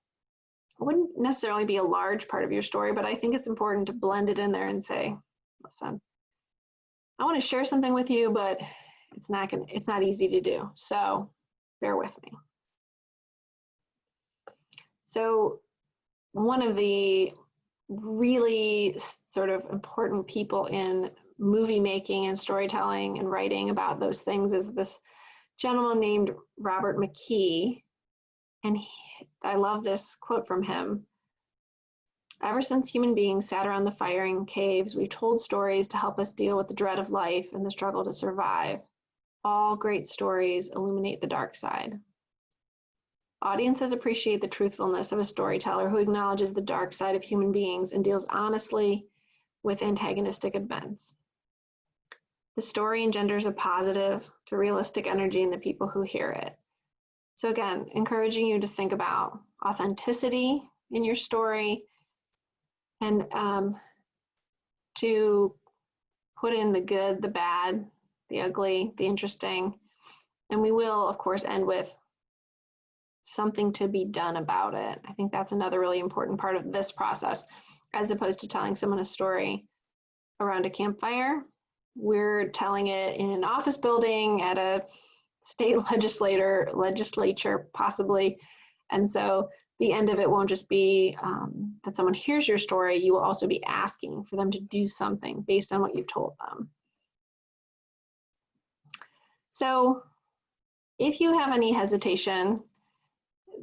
it wouldn't necessarily be a large part of your story, but I think it's important to blend it in there and say, listen, I want to share something with you, but it's not easy to do. So bear with me. So one of the really sort of important people in movie making and storytelling and writing about those things is this gentleman named Robert McKee. And I love this quote from him. Ever since human beings sat around the fire in caves, we've told stories to help us deal with the dread of life and the struggle to survive. All great stories illuminate the dark side. Audiences appreciate the truthfulness of a storyteller who acknowledges the dark side of human beings and deals honestly with antagonistic events. The story engenders a positive to realistic energy in the people who hear it. So again, encouraging you to think about authenticity in your story and to put in the good, the bad, the ugly, the interesting. And we will, of course, end with something to be done about it. I think that's another really important part of this process, as opposed to telling someone a story around a campfire. We're telling it in an office building, at a state legislature possibly. And so the end of it won't just be that someone hears your story, you will also be asking for them to do something based on what you've told them. So if you have any hesitation,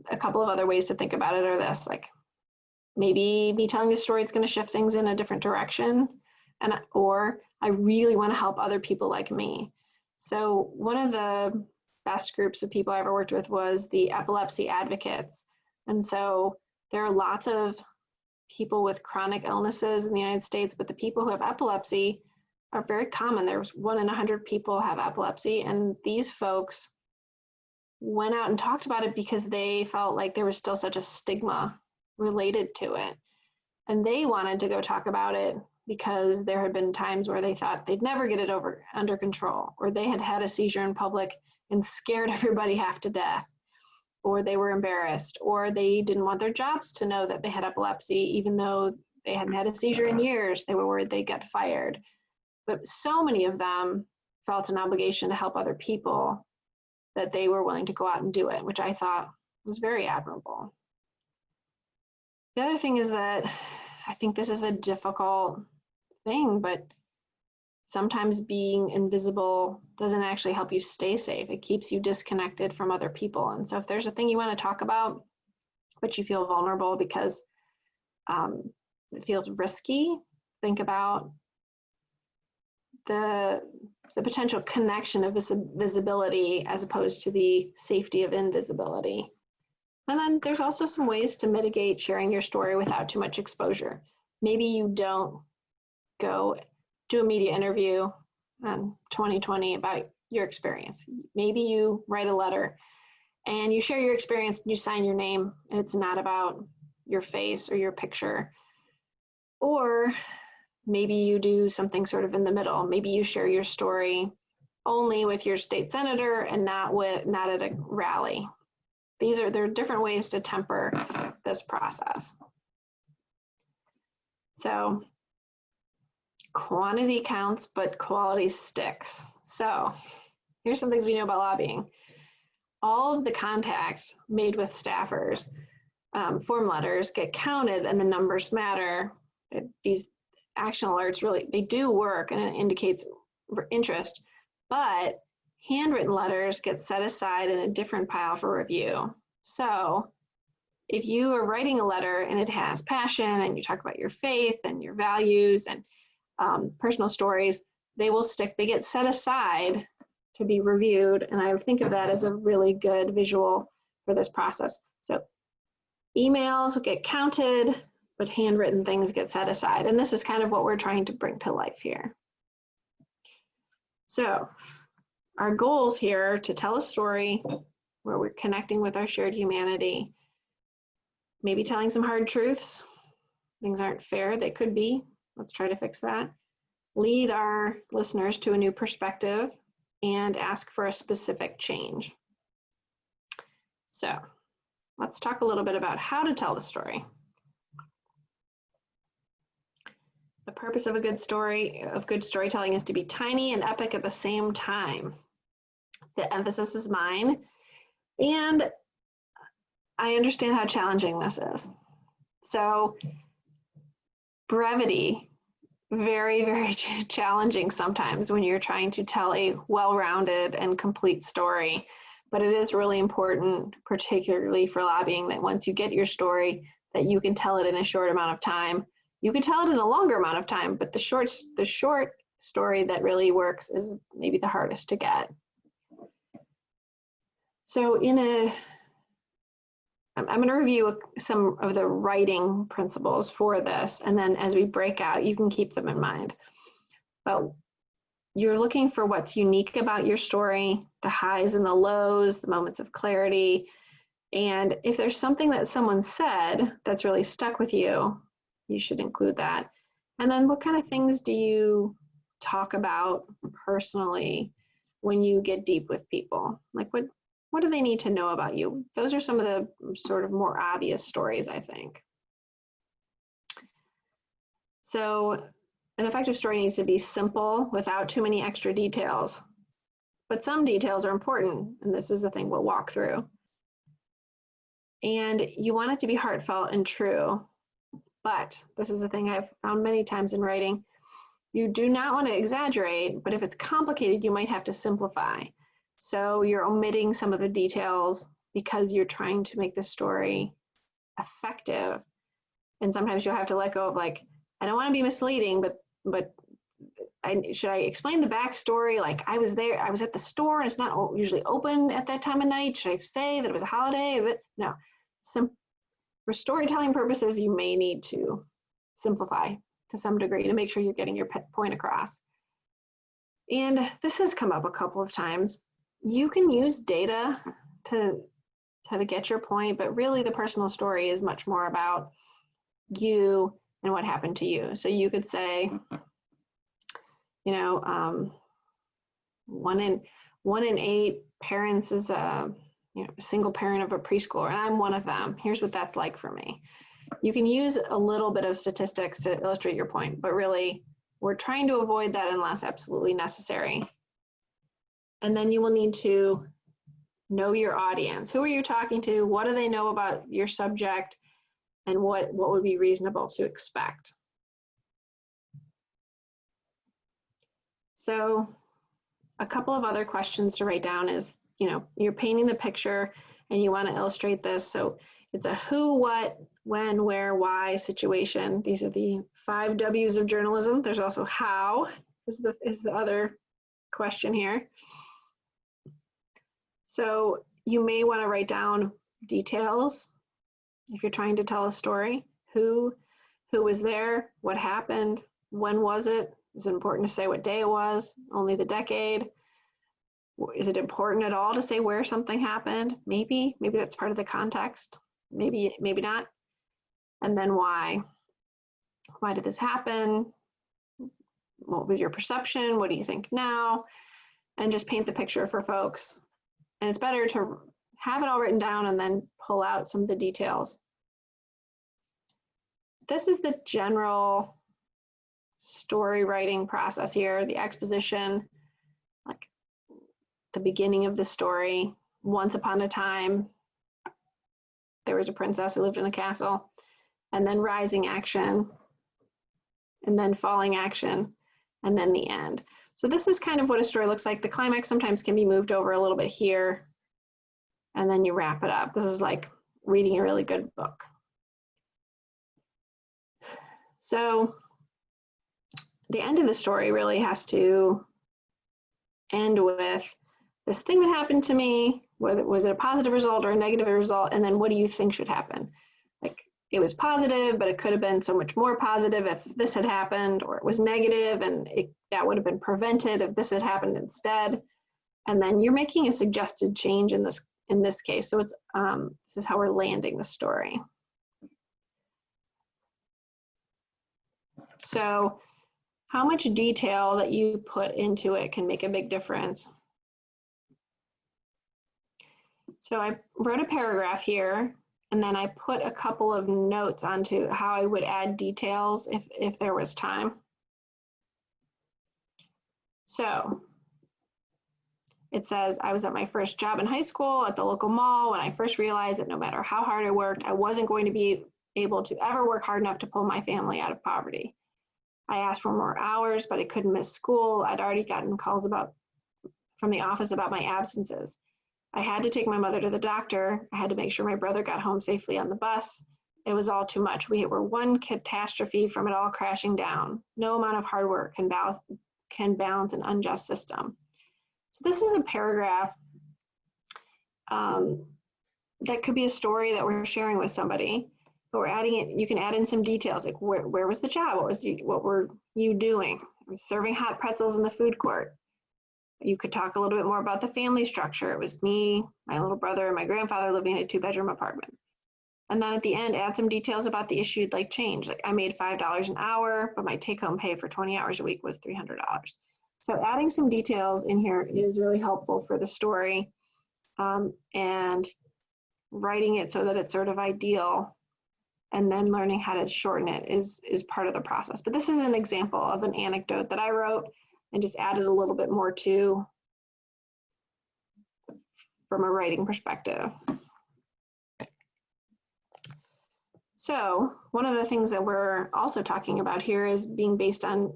a couple of other ways to think about it are this, like maybe me telling the story, it's going to shift things in a different direction, or I really want to help other people like me. So one of the best groups of people I ever worked with was the epilepsy advocates. And so there are lots of people with chronic illnesses in the United States, but the people who have epilepsy are very common. There's 1 in 100 people have epilepsy, and these folks went out and talked about it because they felt like there was still such a stigma related to it. And they wanted to go talk about it because there had been times where they thought they'd never get it under control, or they had had a seizure in public and scared everybody half to death, or they were embarrassed, or they didn't want their jobs to know that they had epilepsy, even though they hadn't had a seizure in years. They were worried they'd get fired. But so many of them felt an obligation to help other people that they were willing to go out and do it, which I thought was very admirable. The other thing is that I think this is a difficult thing, but sometimes being invisible doesn't actually help you stay safe. It keeps you disconnected from other people. And so if there's a thing you want to talk about, but you feel vulnerable because it feels risky, think about the potential connection of visibility as opposed to the safety of invisibility. And then there's also some ways to mitigate sharing your story without too much exposure. Maybe you don't go do a media interview in 2020 about your experience. Maybe you write a letter and you share your experience and you sign your name, and it's not about your face or your picture. Or maybe you do something sort of in the middle. Maybe you share your story only with your state senator and not at a rally. There are different ways to temper this process. So quantity counts, but quality sticks. So here's some things we know about lobbying. All of the contacts made with staffers, form letters, get counted, and the numbers matter. action alerts really, they do work and it indicates interest, but handwritten letters get set aside in a different pile for review. So if you are writing a letter and it has passion and you talk about your faith and your values and personal stories, they get set aside to be reviewed. And I think of that as a really good visual for this process. So emails will get counted, but handwritten things get set aside. And this is kind of what we're trying to bring to life here. So our goals here to tell a story where we're connecting with our shared humanity, maybe telling some hard truths. Things aren't fair, they could be. Let's try to fix that. Lead our listeners to a new perspective and ask for a specific change. So let's talk a little bit about how to tell the story. The purpose of good storytelling is to be tiny and epic at the same time. The emphasis is mine, and I understand how challenging this is. So brevity, very, very challenging sometimes when you're trying to tell a well-rounded and complete story. But it is really important, particularly for lobbying, that once you get your story, that you can tell it in a short amount of time. You can tell it in a longer amount of time, but the short story that really works is maybe the hardest to get. So I'm going to review some of the writing principles for this, and then as we break out, you can keep them in mind. But you're looking for what's unique about your story, the highs and the lows, the moments of clarity, and if there's something that someone said that's really stuck with you, you should include that. And then what kind of things do you talk about personally when you get deep with people? Like what do they need to know about you? Those are some of the sort of more obvious stories, I think. So an effective story needs to be simple without too many extra details. But some details are important, and this is the thing we'll walk through. And you want it to be heartfelt and true. But this is the thing I've found many times in writing. You do not want to exaggerate, but if it's complicated, you might have to simplify. So you're omitting some of the details because you're trying to make the story effective. And sometimes you'll have to let go of, like, I don't want to be misleading, but should I explain the backstory? Like, I was there, I was at the store and it's not usually open at that time of night. Should I say that it was a holiday? No. For storytelling purposes, you may need to simplify to some degree to make sure you're getting your point across. And this has come up a couple of times. You can use data to get your point, but really the personal story is much more about you and what happened to you. So you could say, you know, 1 in 8 parents is a single parent of a preschooler, and I'm one of them. Here's what that's like for me. You can use a little bit of statistics to illustrate your point, but really we're trying to avoid that unless absolutely necessary. And then you will need to know your audience. Who are you talking to? What do they know about your subject? And what would be reasonable to expect? So a couple of other questions to write down is, you're painting the picture and you want to illustrate this. So it's a who, what, when, where, why situation. These are the 5 W's of journalism. There's also how is the other question here. So you may want to write down details if you're trying to tell a story. Who was there? What happened? When was it? Is it important to say what day it was? Only the decade? Is it important at all to say where something happened? Maybe that's part of the context. Maybe not. And then why? Why did this happen? What was your perception? What do you think now? And just paint the picture for folks. And it's better to have it all written down and then pull out some of the details. This is the general story writing process here, the exposition, like the beginning of the story. Once upon a time, there was a princess who lived in a castle, and then rising action. and then falling action, and then the end. So this is kind of what a story looks like. The climax sometimes can be moved over a little bit here, and then you wrap it up. This is like reading a really good book. So the end of the story really has to end with this thing that happened to me, whether was it a positive result or a negative result, and then what do you think should happen? Like, it was positive, but it could have been so much more positive if this had happened, or it was negative and that would have been prevented if this had happened instead. And then you're making a suggested change in this case. So it's this is how we're landing the story. So how much detail that you put into it can make a big difference. So I wrote a paragraph here, and then I put a couple of notes onto how I would add details if there was time. So it says, I was at my first job in high school at the local mall when I first realized that no matter how hard I worked, I wasn't going to be able to ever work hard enough to pull my family out of poverty. I asked for more hours, but I couldn't miss school. I'd already gotten calls from the office about my absences. I had to take my mother to the doctor. I had to make sure my brother got home safely on the bus. It was all too much. We were one catastrophe from it all crashing down. No amount of hard work can balance an unjust system. So this is a paragraph that could be a story that we're sharing with somebody, but we're adding it. You can add in some details, like where was the job? What were you doing? I was serving hot pretzels in the food court. You could talk a little bit more about the family structure. It was me, my little brother, and my grandfather living in a 2-bedroom apartment. And then at the end, add some details about the issue you'd like change. Like, I made $5 an hour, but my take-home pay for 20 hours a week was $300. So adding some details in here is really helpful for the story, and writing it so that it's sort of ideal, and then learning how to shorten it is part of the process. But this is an example of an anecdote that I wrote and just added a little bit more to from a writing perspective. So one of the things that we're also talking about here is being based on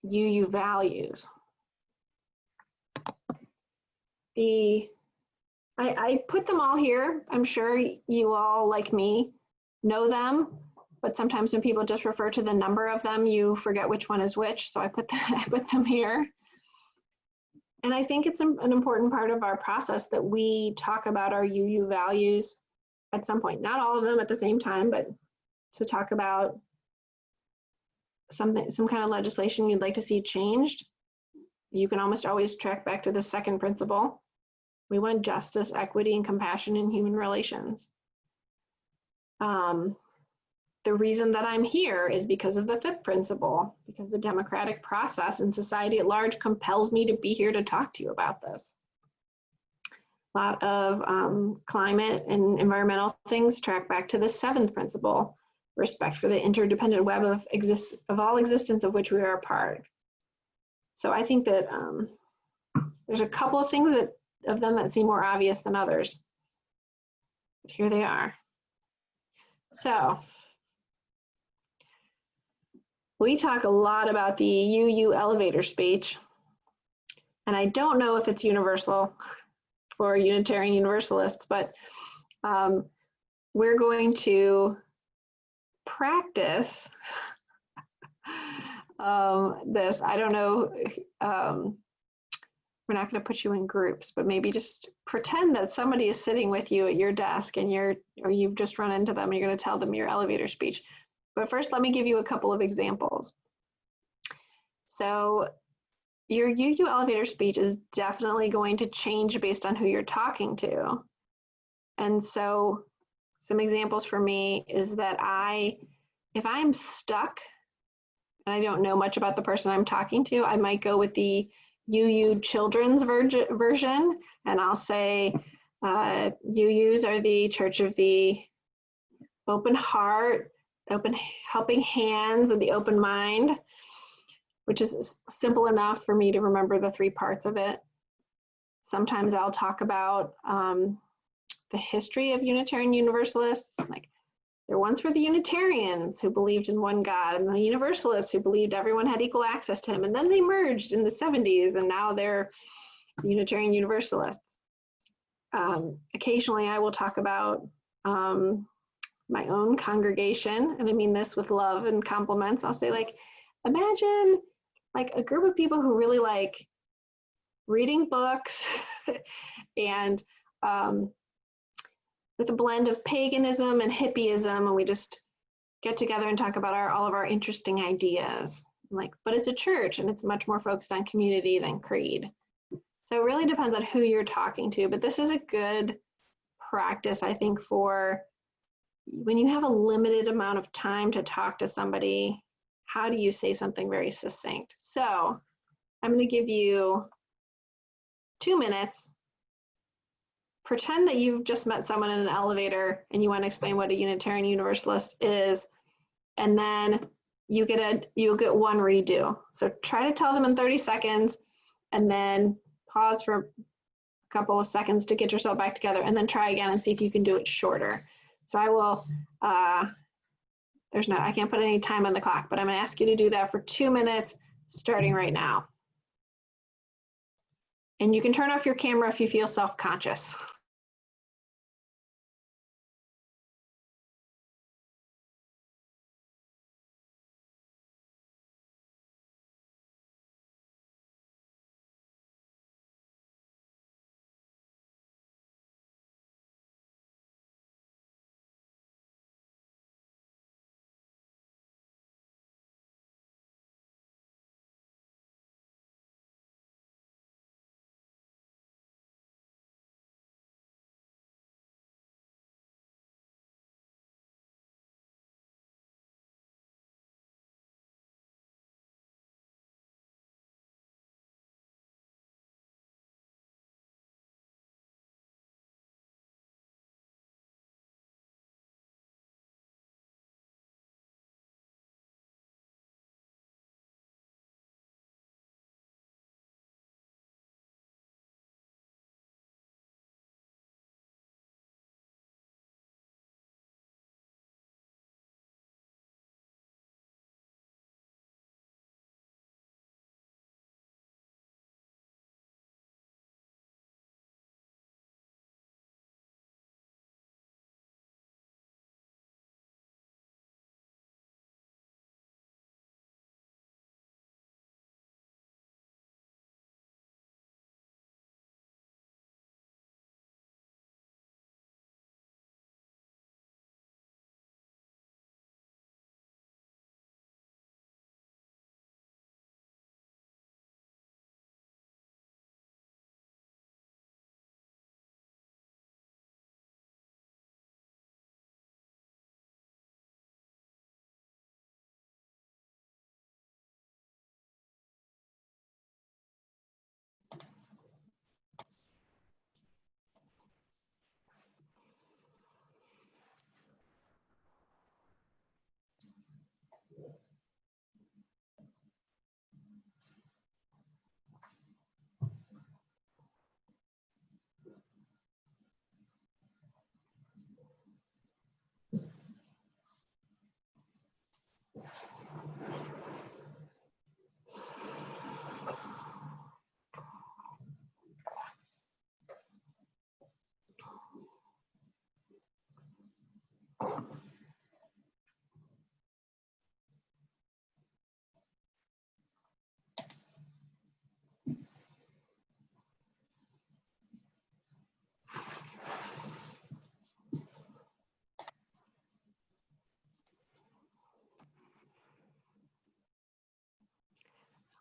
UU values. I put them all here. I'm sure you all, like me, know them, but sometimes when people just refer to the number of them, you forget which one is which. So I put them here. And I think it's an important part of our process that we talk about our UU values at some point, not all of them at the same time, but to talk about some kind of legislation you'd like to see changed. You can almost always track back to the second principle. We want justice, equity, and compassion in human relations. The reason that I'm here is because of the 5th principle, because the democratic process and society at large compels me to be here to talk to you about this. A lot of climate and environmental things track back to the 7th principle, respect for the interdependent web of all existence of which we are a part. So I think that there's a couple of things of them that seem more obvious than others, but here they are. So we talk a lot about the UU elevator speech, and I don't know if it's universal for Unitarian Universalists, but we're going to practice this. I don't know, we're not going to put you in groups, but maybe just pretend that somebody is sitting with you at your desk and you've just run into them and you're going to tell them your elevator speech. But first, let me give you a couple of examples. So your UU elevator speech is definitely going to change based on who you're talking to. And so some examples for me is that if I'm stuck and I don't know much about the person I'm talking to, I might go with the UU children's version, and I'll say, UUs are the church of the open heart, open helping hands, and the open mind, which is simple enough for me to remember the 3 parts of it. Sometimes I'll talk about the history of Unitarian Universalists, like There once were the Unitarians who believed in one God, and the Universalists who believed everyone had equal access to him. And then they merged in the 70s, and now they're Unitarian Universalists. Occasionally, I will talk about my own congregation, and I mean this with love and compliments. I'll say, like, imagine like a group of people who really like reading books and with a blend of paganism and hippieism, and we just get together and talk about all of our interesting ideas. Like, but it's a church, and it's much more focused on community than creed. So it really depends on who you're talking to, but this is a good practice, I think, for when you have a limited amount of time to talk to somebody. How do you say something very succinct? So I'm going to give you 2 minutes. Pretend that you've just met someone in an elevator and you want to explain what a Unitarian Universalist is, and then you'll get one redo. So try to tell them in 30 seconds, and then pause for a couple of seconds to get yourself back together, and then try again and see if you can do it shorter. So I will, I can't put any time on the clock, but I'm going to ask you to do that for 2 minutes, starting right now. And you can turn off your camera if you feel self-conscious.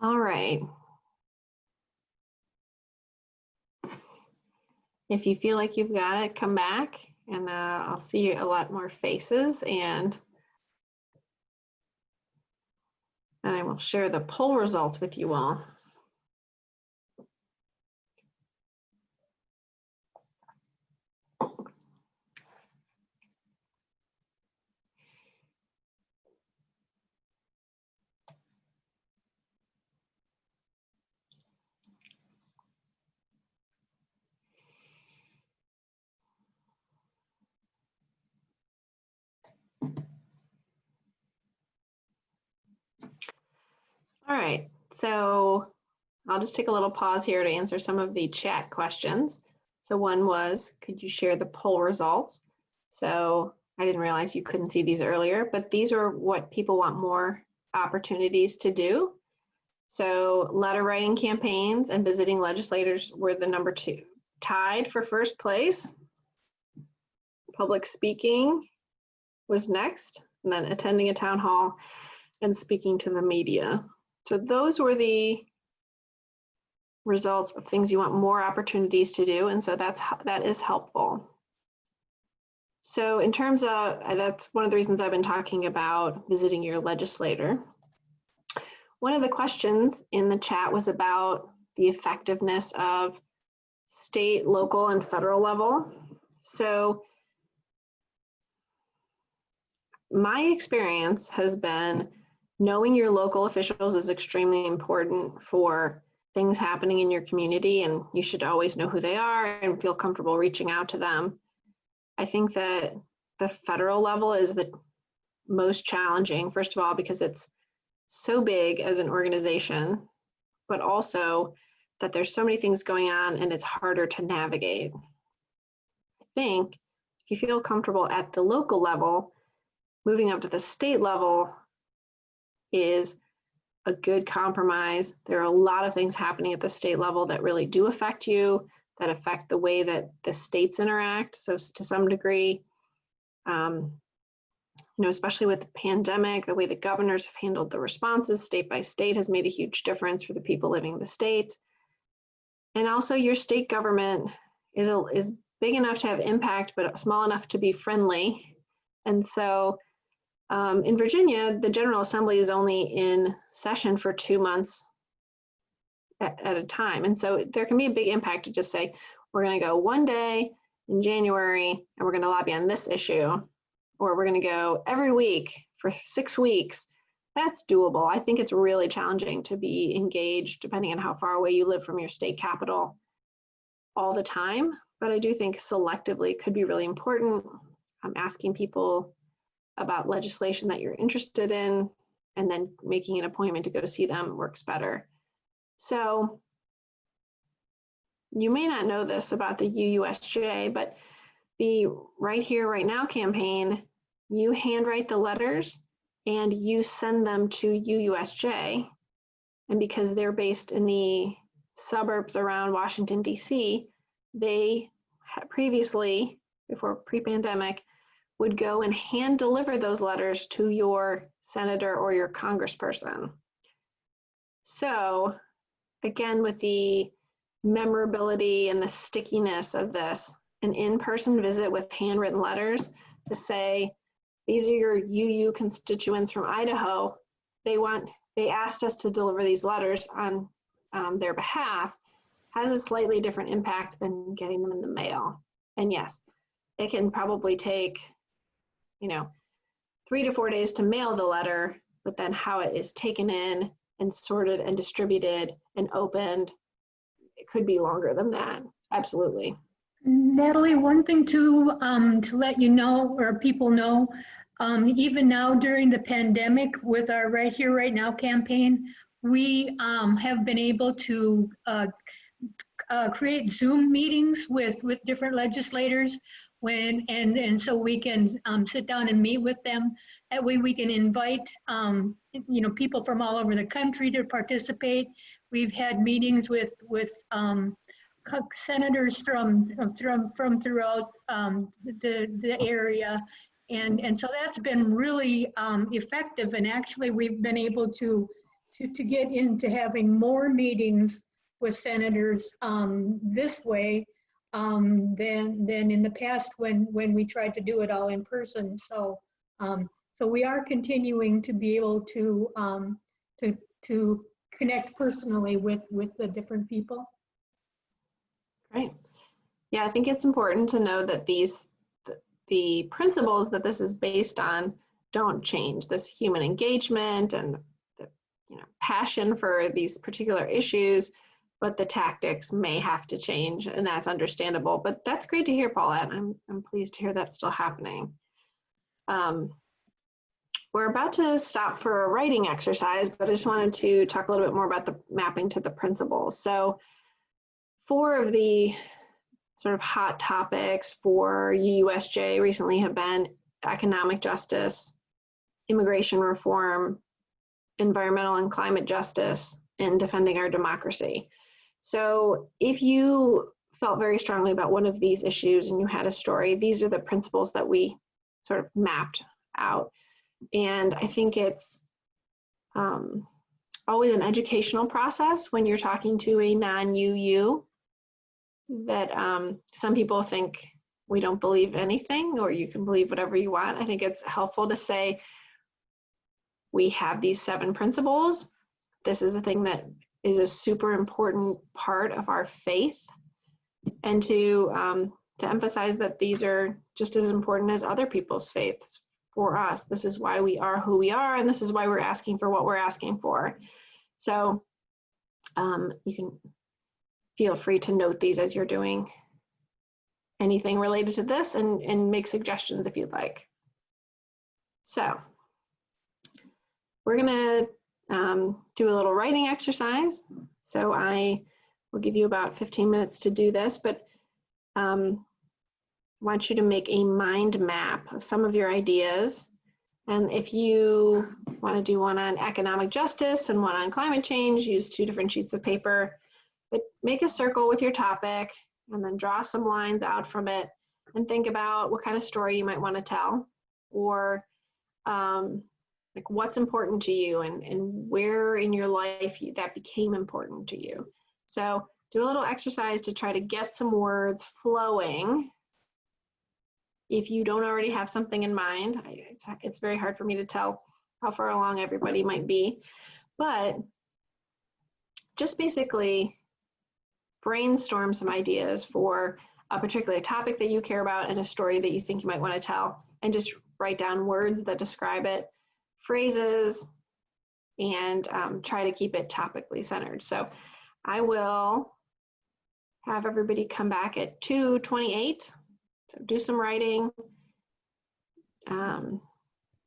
All right. If you feel like you've got it, come back, and I'll see a lot more faces, and I will share the poll results with you all. All right, so I'll just take a little pause here to answer some of the chat questions. So one was, could you share the poll results? So I didn't realize you couldn't see these earlier, but these are what people want more opportunities to do. So letter writing campaigns and visiting legislators were the number 2, tied for first place. Public speaking was next, and then attending a town hall and speaking to the media. So those were the results of things you want more opportunities to do, and so that is helpful. So in terms of, that's one of the reasons I've been talking about visiting your legislator. One of the questions in the chat was about the effectiveness of state, local, and federal level. So my experience has been knowing your local officials is extremely important for things happening in your community, and you should always know who they are and feel comfortable reaching out to them. I think that the federal level is the most challenging, first of all, because it's so big as an organization, but also that there's so many things going on and it's harder to navigate. I think if you feel comfortable at the local level, moving up to the state level is a good compromise. There are a lot of things happening at the state level that really do affect you, that affect the way that the states interact. So to some degree, you know, especially with the pandemic, the way the governors have handled the responses state by state has made a huge difference for the people living in the state. And also your state government is big enough to have impact, but small enough to be friendly. And so in Virginia, the General Assembly is only in session for 2 months at a time. And so there can be a big impact to just say, we're going to go one day in January and we're going to lobby on this issue, or we're going to go every week for 6 weeks. That's doable. I think it's really challenging to be engaged, depending on how far away you live from your state capital, all the time. But I do think selectively could be really important. I'm asking people about legislation that you're interested in, and then making an appointment to go see them works better. So you may not know this about the UUSJ, but the Right Here, Right Now campaign, you handwrite the letters and you send them to UUSJ. And because they're based in the suburbs around Washington, DC, they previously, before pre-pandemic, would go and hand deliver those letters to your senator or your congressperson. So again, with the memorability and the stickiness of this, an in-person visit with handwritten letters to say, these are your UU constituents from Idaho. They asked us to deliver these letters on their behalf, has a slightly different impact than getting them in the mail. And yes, it can probably take, 3 to 4 days to mail the letter, but then how it is taken in and sorted and distributed and opened, it could be longer than that. Absolutely. Natalie, one thing to let you know, or people know, even now during the pandemic with our Right Here, Right Now campaign, we have been able to create Zoom meetings with different legislators and so we can sit down and meet with them. That way we can invite people from all over the country to participate. We've had meetings with senators from throughout the area, and so that's been really effective. And actually, we've been able to get into having more meetings with senators this way than in the past when we tried to do it all in person. So we are continuing to be able to connect personally with the different people. Right. Yeah, I think it's important to know that the principles that this is based on don't change. This human engagement and the passion for these particular issues, but the tactics may have to change, and that's understandable. But that's great to hear, Paulette. I'm pleased to hear that's still happening. we're about to stop for a writing exercise, but I just wanted to talk a little bit more about the mapping to the principles. So 4 of the sort of hot topics for UUSJ recently have been economic justice, immigration reform, environmental and climate justice, and defending our democracy. So if you felt very strongly about one of these issues and you had a story, these are the principles that we sort of mapped out. And I think it's always an educational process when you're talking to a non-UU that some people think we don't believe anything or you can believe whatever you want. I think it's helpful to say we have these 7 principles. This is a thing that is a super important part of our faith, and to emphasize that these are just as important as other people's faiths for us. This is why we are who we are, and this is why we're asking for what we're asking for. So you can feel free to note these as you're doing anything related to this and make suggestions if you'd like. So we're gonna do a little writing exercise. So I will give you about 15 minutes to do this, but want you to make a mind map of some of your ideas. And if you want to do one on economic justice and one on climate change, use 2 different sheets of paper, but make a circle with your topic and then draw some lines out from it and think about what kind of story you might want to tell, or like what's important to you and where in your life that became important to you. So do a little exercise to try to get some words flowing. If you don't already have something in mind, it's very hard for me to tell how far along everybody might be, but just basically brainstorm some ideas for a particular topic that you care about and a story that you think you might want to tell, and just write down words that describe it, phrases, and try to keep it topically centered. So I will have everybody come back at 2:28. So do some writing,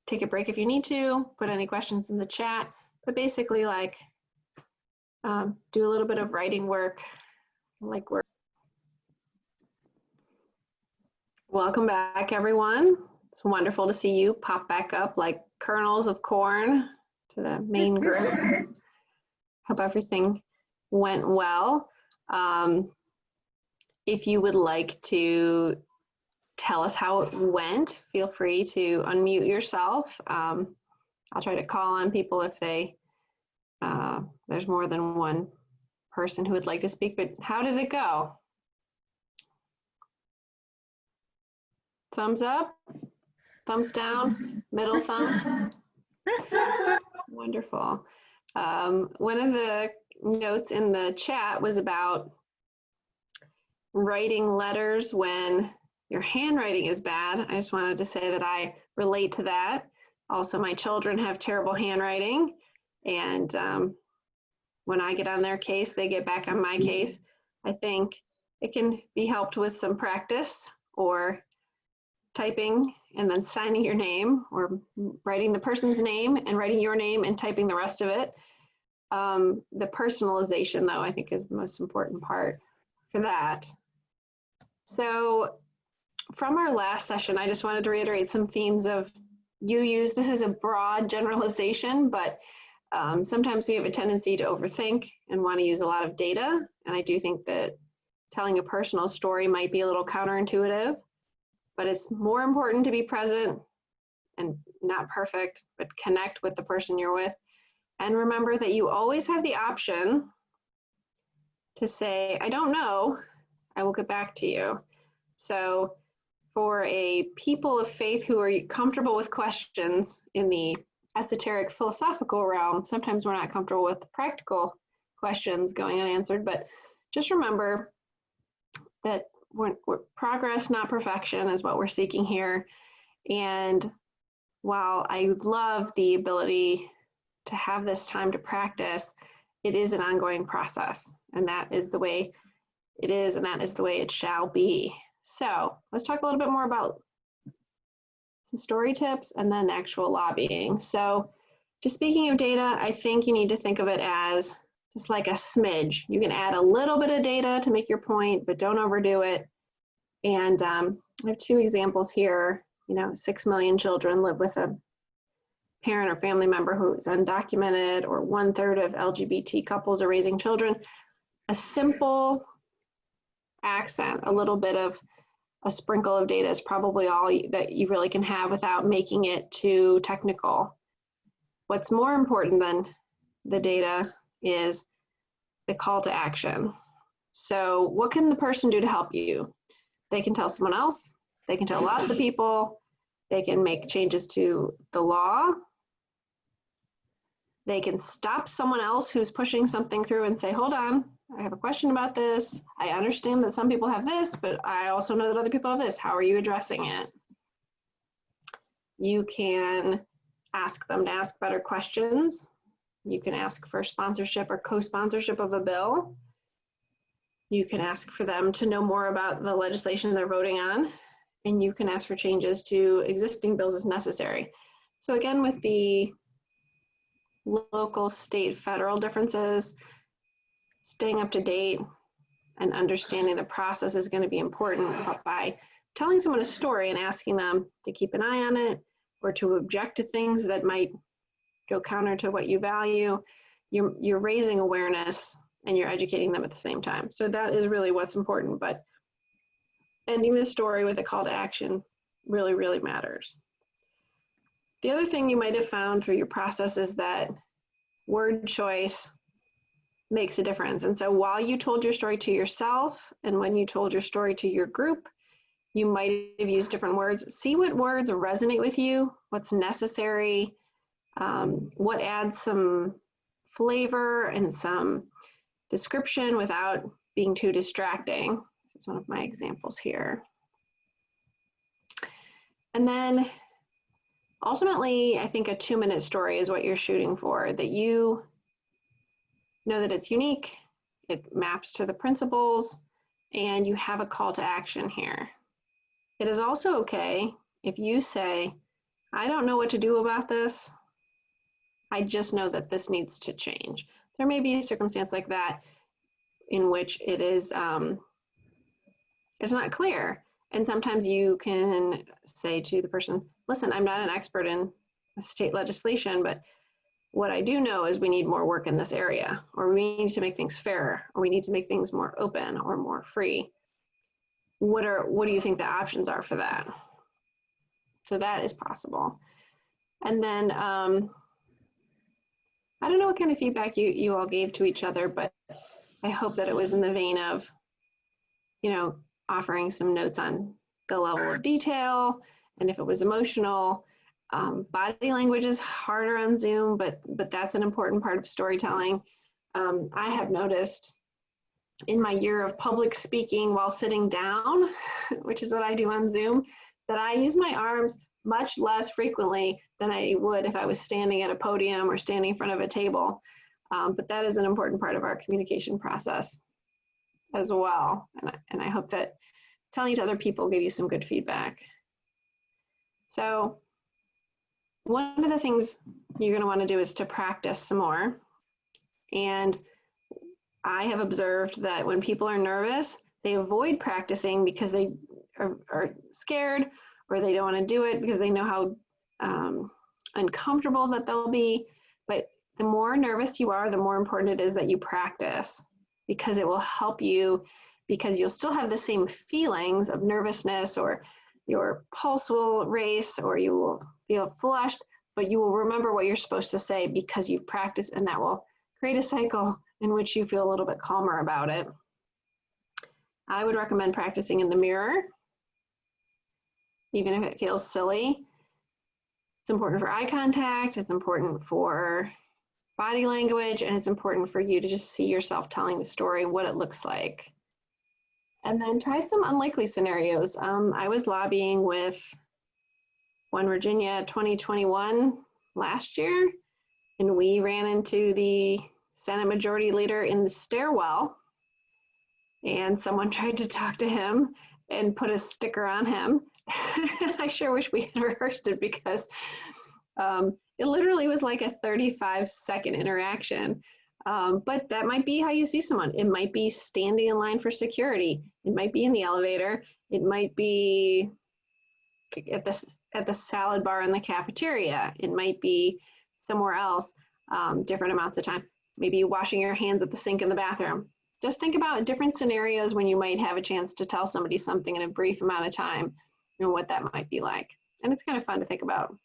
take a break if you need to, put any questions in the chat, but basically like do a little bit of writing work. Welcome back, everyone. It's wonderful to see you pop back up like kernels of corn to the main group. Hope everything went well. If you would like to tell us how it went, feel free to unmute yourself. I'll try to call on people if there's more than one person who would like to speak, but how did it go? Thumbs up, thumbs down, middle thumb. Wonderful. One of the notes in the chat was about writing letters when your handwriting is bad. I just wanted to say that I relate to that. Also, my children have terrible handwriting, and when I get on their case, they get back on my case. I think it can be helped with some practice, or typing and then signing your name, or writing the person's name and writing your name and typing the rest of it. The personalization, though, I think is the most important part for that. So from our last session, I just wanted to reiterate some themes of UUs. This is a broad generalization, but sometimes we have a tendency to overthink and want to use a lot of data. And I do think that telling a personal story might be a little counterintuitive, but it's more important to be present and not perfect, but connect with the person you're with. And remember that you always have the option to say, I don't know, I will get back to you. So for a people of faith who are comfortable with questions in the esoteric philosophical realm, sometimes we're not comfortable with practical questions going unanswered, but just remember that we're progress, not perfection, is what we're seeking here. And while I love the ability to have this time to practice, it is an ongoing process, and that is the way it is, and that is the way it shall be. So let's talk a little bit more about some story tips, and then actual lobbying. So just speaking of data, I think you need to think of it as just like a smidge. You can add a little bit of data to make your point, but don't overdo it. And I have two examples here. 6 million children live with a parent or family member who is undocumented, or 1/3 of LGBT couples are raising children. A simple accent, a little bit of a sprinkle of data is probably all that you really can have without making it too technical. What's more important than the data is the call to action. So what can the person do to help you? They can tell someone else, they can tell lots of people, they can make changes to the law, they can stop someone else who's pushing something through and say, hold on, I have a question about this. I understand that some people have this, but I also know that other people have this. How are you addressing it? You can ask them to ask better questions. You can ask for sponsorship or co-sponsorship of a bill. You can ask for them to know more about the legislation they're voting on, and you can ask for changes to existing bills as necessary. So again, with the local, state, federal differences, staying up to date and understanding the process is going to be important. But by telling someone a story and asking them to keep an eye on it or to object to things that might go counter to what you value, you're raising awareness and you're educating them at the same time. So that is really what's important. But ending the story with a call to action really, really matters. The other thing you might have found through your process is that word choice makes a difference. And so while you told your story to yourself and when you told your story to your group, you might have used different words. See what words resonate with you, what's necessary, what adds some flavor and some description without being too distracting. This is one of my examples here. And then ultimately, I think a 2-minute story is what you're shooting for, that you know that it's unique, it maps to the principles, and you have a call to action here. It is also okay if you say, I don't know what to do about this. I just know that this needs to change. There may be a circumstance like that in which it is it's not clear. And sometimes you can say to the person, listen, I'm not an expert in state legislation, but what I do know is we need more work in this area, or we need to make things fairer, or we need to make things more open or more free. What do you think the options are for that? So that is possible. And then I don't know what kind of feedback you all gave to each other, but I hope that it was in the vein of, offering some notes on the level of detail, and if it was emotional. Body language is harder on Zoom, but that's an important part of storytelling. I have noticed in my year of public speaking while sitting down, which is what I do on Zoom, that I use my arms much less frequently than I would if I was standing at a podium or standing in front of a table. But that is an important part of our communication process as well. And I hope that telling to other people gave you some good feedback. So one of the things you're going to want to do is to practice some more. And I have observed that when people are nervous, they avoid practicing because they are scared, or they don't want to do it because they know how uncomfortable that they'll be. But the more nervous you are, the more important it is that you practice, because it will help you, because you'll still have the same feelings of nervousness, or your pulse will race, or you will feel flushed, but you will remember what you're supposed to say because you've practiced, and that will create a cycle in which you feel a little bit calmer about it. I would recommend practicing in the mirror, even if it feels silly. It's important for eye contact, it's important for body language, and it's important for you to just see yourself telling the story, what it looks like. And then try some unlikely scenarios. I was lobbying with One Virginia 2021 last year, and we ran into the Senate Majority Leader in the stairwell, and someone tried to talk to him and put a sticker on him. I sure wish we had rehearsed it because it literally was like a 35-second interaction. But that might be how you see someone. It might be standing in line for security. It might be in the elevator. It might be at the salad bar in the cafeteria. It might be somewhere else, different amounts of time. Maybe washing your hands at the sink in the bathroom. Just think about different scenarios when you might have a chance to tell somebody something in a brief amount of time and what that might be like. And it's kind of fun to think about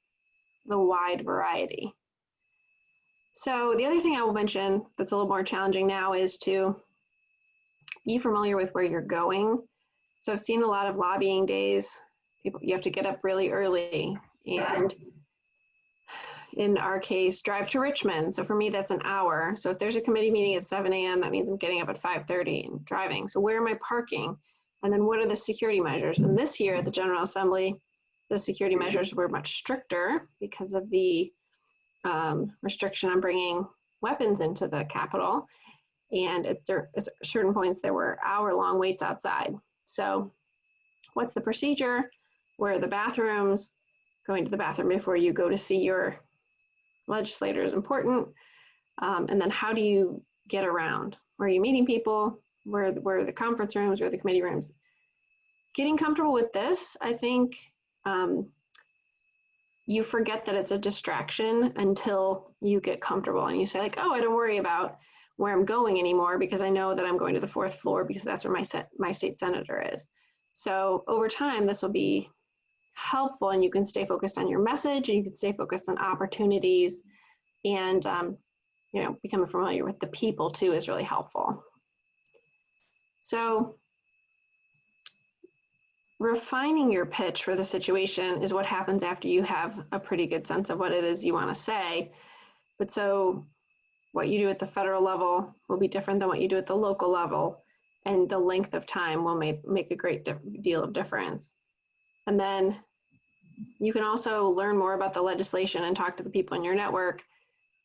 the wide variety. So the other thing I will mention that's a little more challenging now is to be familiar with where you're going. So I've seen a lot of lobbying days. You have to get up really early, and in our case, drive to Richmond. So for me, that's an hour. So if there's a committee meeting at 7 a.m., that means I'm getting up at 5:30 and driving. So where am I parking? And then what are the security measures? And this year at the General Assembly, the security measures were much stricter because of the restriction on bringing weapons into the Capitol. And at certain points, there were hour-long waits outside. So what's the procedure? Where are the bathrooms? Going to the bathroom before you go to see your legislator is important. And then how do you get around? Where are you meeting people? Where are the conference rooms? Where are the committee rooms? Getting comfortable with this, I think you forget that it's a distraction until you get comfortable and you say like, oh, I don't worry about where I'm going anymore because I know that I'm going to the 4th floor because that's where my state senator is. So over time, this will be helpful and you can stay focused on your message and you can stay focused on opportunities, and becoming familiar with the people too is really helpful. So refining your pitch for the situation is what happens after you have a pretty good sense of what it is you want to say. But so what you do at the federal level will be different than what you do at the local level, and the length of time will make a great deal of difference. And then you can also learn more about the legislation and talk to the people in your network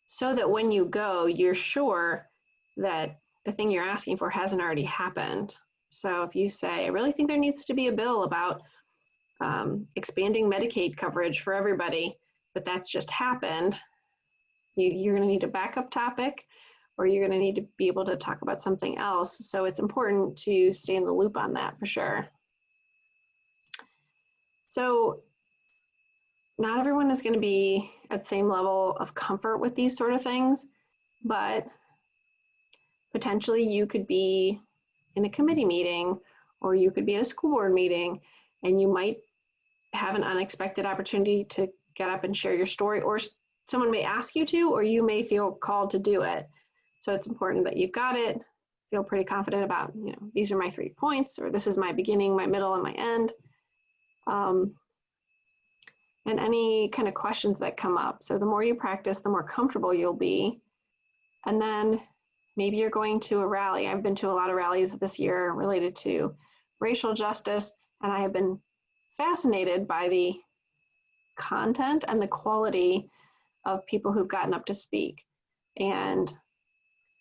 so that when you go, you're sure that the thing you're asking for hasn't already happened. So if you say, I really think there needs to be a bill about expanding Medicaid coverage for everybody, but that's just happened, you're going to need a backup topic, or you're going to need to be able to talk about something else. So it's important to stay in the loop on that for sure. So not everyone is going to be at the same level of comfort with these sort of things, but potentially you could be in a committee meeting, or you could be at a school board meeting, and you might have an unexpected opportunity to get up and share your story, or someone may ask you to, or you may feel called to do it. So it's important that you've got it, feel pretty confident about, these are my 3 points, or this is my beginning, my middle, and my end. And any kind of questions that come up. So the more you practice, the more comfortable you'll be. And then maybe you're going to a rally. I've been to a lot of rallies this year related to racial justice, and I have been fascinated by the content and the quality of people who've gotten up to speak. And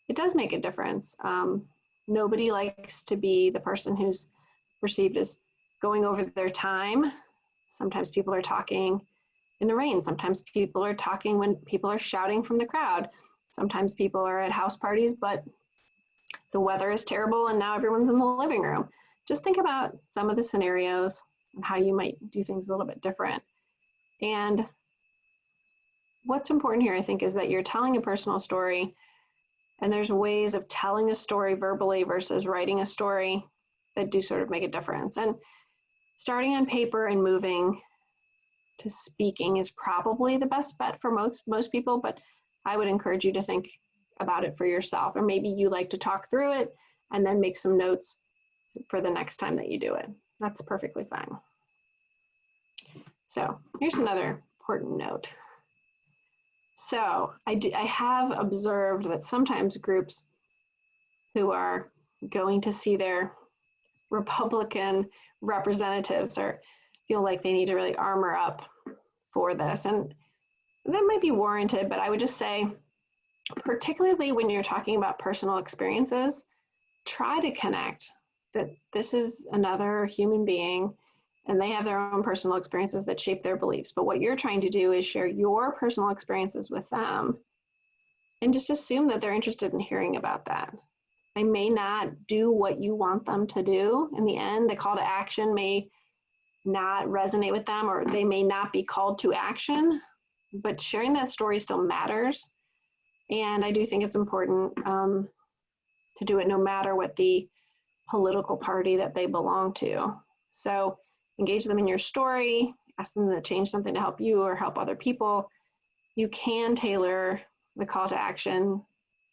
it does make a difference. Nobody likes to be the person who's perceived as going over their time. Sometimes people are talking in the rain. Sometimes people are talking when people are shouting from the crowd. Sometimes people are at house parties, but the weather is terrible and now everyone's in the living room. Just think about some of the scenarios and how you might do things a little bit different. And what's important here, I think, is that you're telling a personal story, and there's ways of telling a story verbally versus writing a story that do sort of make a difference. And starting on paper and moving to speaking is probably the best bet for most people, but I would encourage you to think about it for yourself, or maybe you like to talk through it and then make some notes for the next time that you do it. That's perfectly fine. So here's another important note. So I have observed that sometimes groups who are going to see their Republican representatives feel like they need to really armor up for this. And that might be warranted, but I would just say, particularly when you're talking about personal experiences, try to connect that this is another human being and they have their own personal experiences that shape their beliefs. But what you're trying to do is share your personal experiences with them and just assume that they're interested in hearing about that. They may not do what you want them to do. In the end, the call to action may not resonate with them, or they may not be called to action, but sharing that story still matters. And I do think it's important to do it no matter what the political party that they belong to. So engage them in your story, ask them to change something to help you or help other people. You can tailor the call to action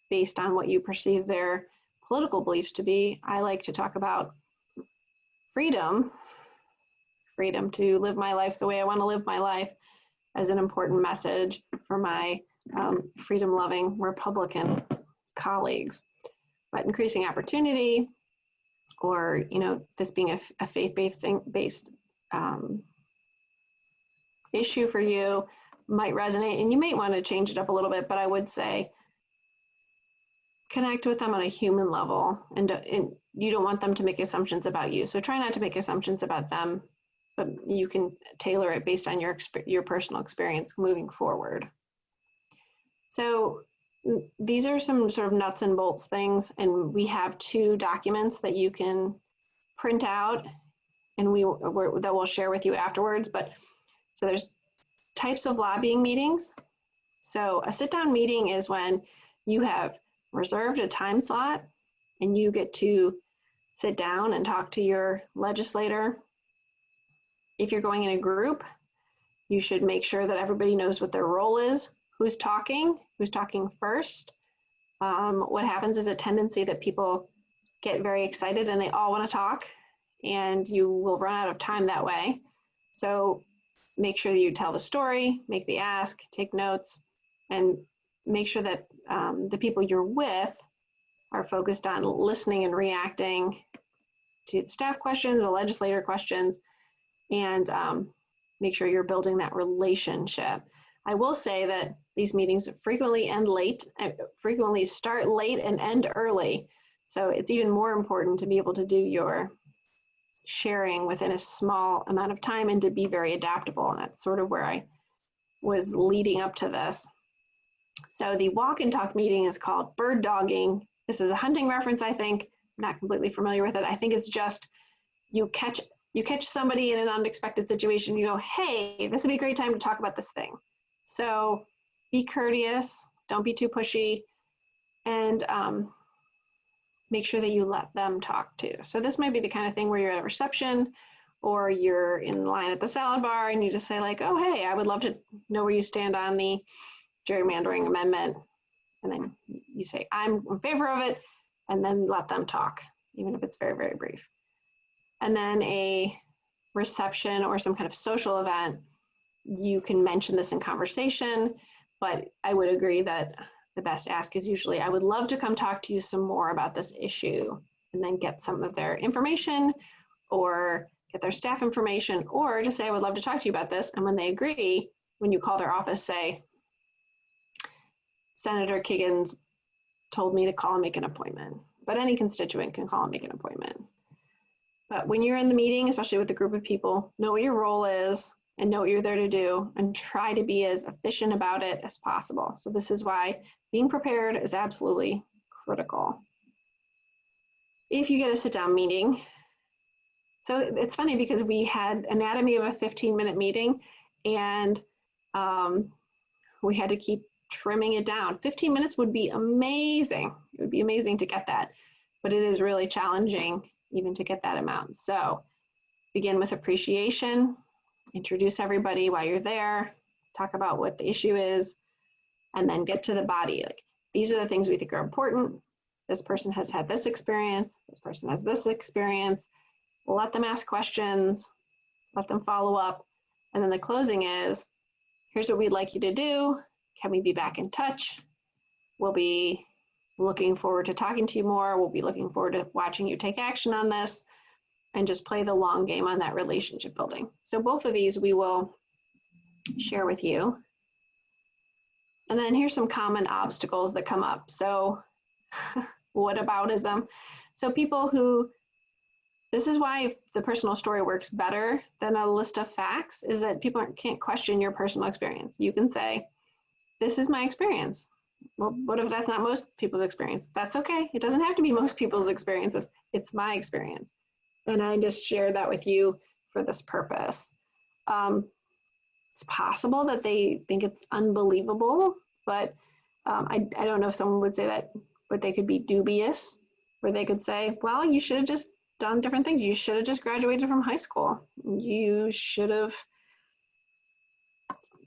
based on what you perceive their political beliefs to be. I like to talk about freedom to live my life the way I want to live my life as an important message for my freedom-loving Republican colleagues. But increasing opportunity, or this being a faith-based issue for you, might resonate, and you might want to change it up a little bit. But I would say connect with them on a human level, and you don't want them to make assumptions about you. So try not to make assumptions about them, but you can tailor it based on your personal experience moving forward. So these are some sort of nuts and bolts things, and we have 2 documents that you can print out, and that we'll share with you afterwards. But so there's types of lobbying meetings. So a sit-down meeting is when you have reserved a time slot and you get to sit down and talk to your legislator. If you're going in a group, you should make sure that everybody knows what their role is, who's talking first. What happens is a tendency that people get very excited and they all want to talk, and you will run out of time that way. So make sure that you tell the story, make the ask, take notes, and make sure that the people you're with are focused on listening and reacting to the staff questions, the legislator questions, and make sure you're building that relationship. I will say that these meetings frequently start late and end early. So it's even more important to be able to do your sharing within a small amount of time and to be very adaptable. And that's sort of where I was leading up to this. So the walk and talk meeting is called bird dogging. This is a hunting reference, I think. I'm not completely familiar with it. I think it's just you catch somebody in an unexpected situation. You go, hey, this would be a great time to talk about this thing. So be courteous, don't be too pushy, and make sure that you let them talk too. So this might be the kind of thing where you're at a reception or you're in line at the salad bar and you just say like, oh, hey, I would love to know where you stand on the gerrymandering amendment. And then you say, I'm in favor of it, and then let them talk, even if it's very, very brief. And then a reception or some kind of social event, you can mention this in conversation, but I would agree that the best ask is usually, I would love to come talk to you some more about this issue, and then get some of their information or get their staff information, or just say, I would love to talk to you about this. And when they agree, when you call their office, say, Senator Kiggins told me to call and make an appointment. But any constituent can call and make an appointment. But when you're in the meeting, especially with a group of people, know what your role is and know what you're there to do, and try to be as efficient about it as possible. So this is why being prepared is absolutely critical. If you get a sit-down meeting, so it's funny because we had anatomy of a 15-minute meeting, and we had to keep trimming it down. 15 minutes would be amazing. It would be amazing to get that, but it is really challenging even to get that amount. So begin with appreciation, introduce everybody while you're there, talk about what the issue is, and then get to the body. Like, these are the things we think are important. This person has had this experience. This person has this experience. Let them ask questions, let them follow up. And then the closing is, here's what we'd like you to do. Can we be back in touch? We'll be looking forward to talking to you more. We'll be looking forward to watching you take action on this, and just play the long game on that relationship building. So both of these we will share with you. And then here's some common obstacles that come up. So whataboutism. So people who this is why the personal story works better than a list of facts, is that people can't question your personal experience. You can say, this is my experience. Well, what if that's not most people's experience? That's okay. It doesn't have to be most people's experiences. It's my experience. And I just shared that with you for this purpose. It's possible that they think it's unbelievable, but I don't know if someone would say that, but they could be dubious, where they could say, well, you should have just done different things. You should have just graduated from high school. You should have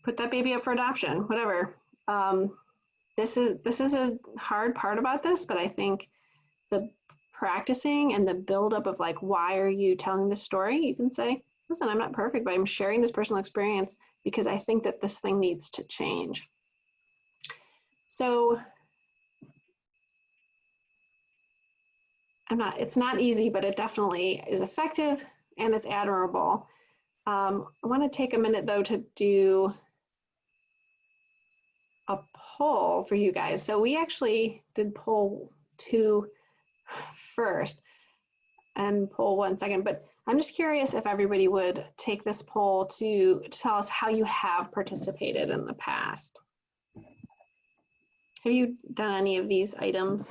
put that baby up for adoption, whatever. This is a hard part about this, but I think the practicing and the buildup of like, why are you telling this story? You can say, listen, I'm not perfect, but I'm sharing this personal experience because I think that this thing needs to change. So it's not easy, but it definitely is effective and it's admirable. I want to take a minute though to do a poll for you guys. So we actually did poll 2 first and poll 1 second, but I'm just curious if everybody would take this poll to tell us how you have participated in the past. Have you done any of these items?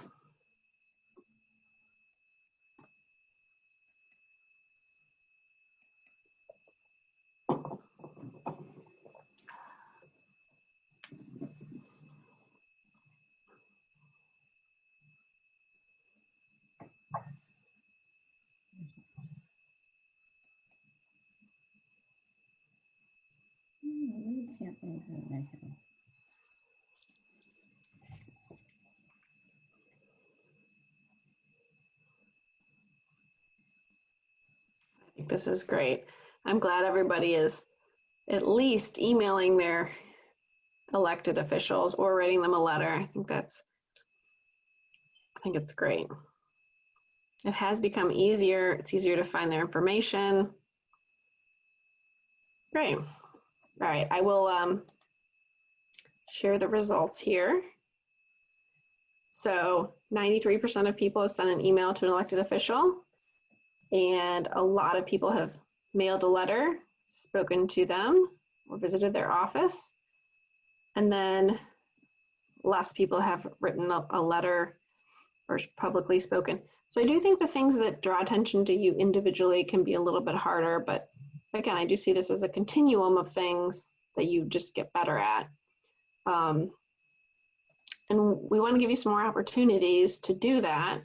I think this is great. I'm glad everybody is at least emailing their elected officials or writing them a letter. I think it's great. It has become easier. It's easier to find their information. Great. All right, I will share the results here. So 93% of people have sent an email to an elected official, and a lot of people have mailed a letter, spoken to them, or visited their office. And then less people have written a letter or publicly spoken. So I do think the things that draw attention to you individually can be a little bit harder, but again, I do see this as a continuum of things that you just get better at. And we want to give you some more opportunities to do that.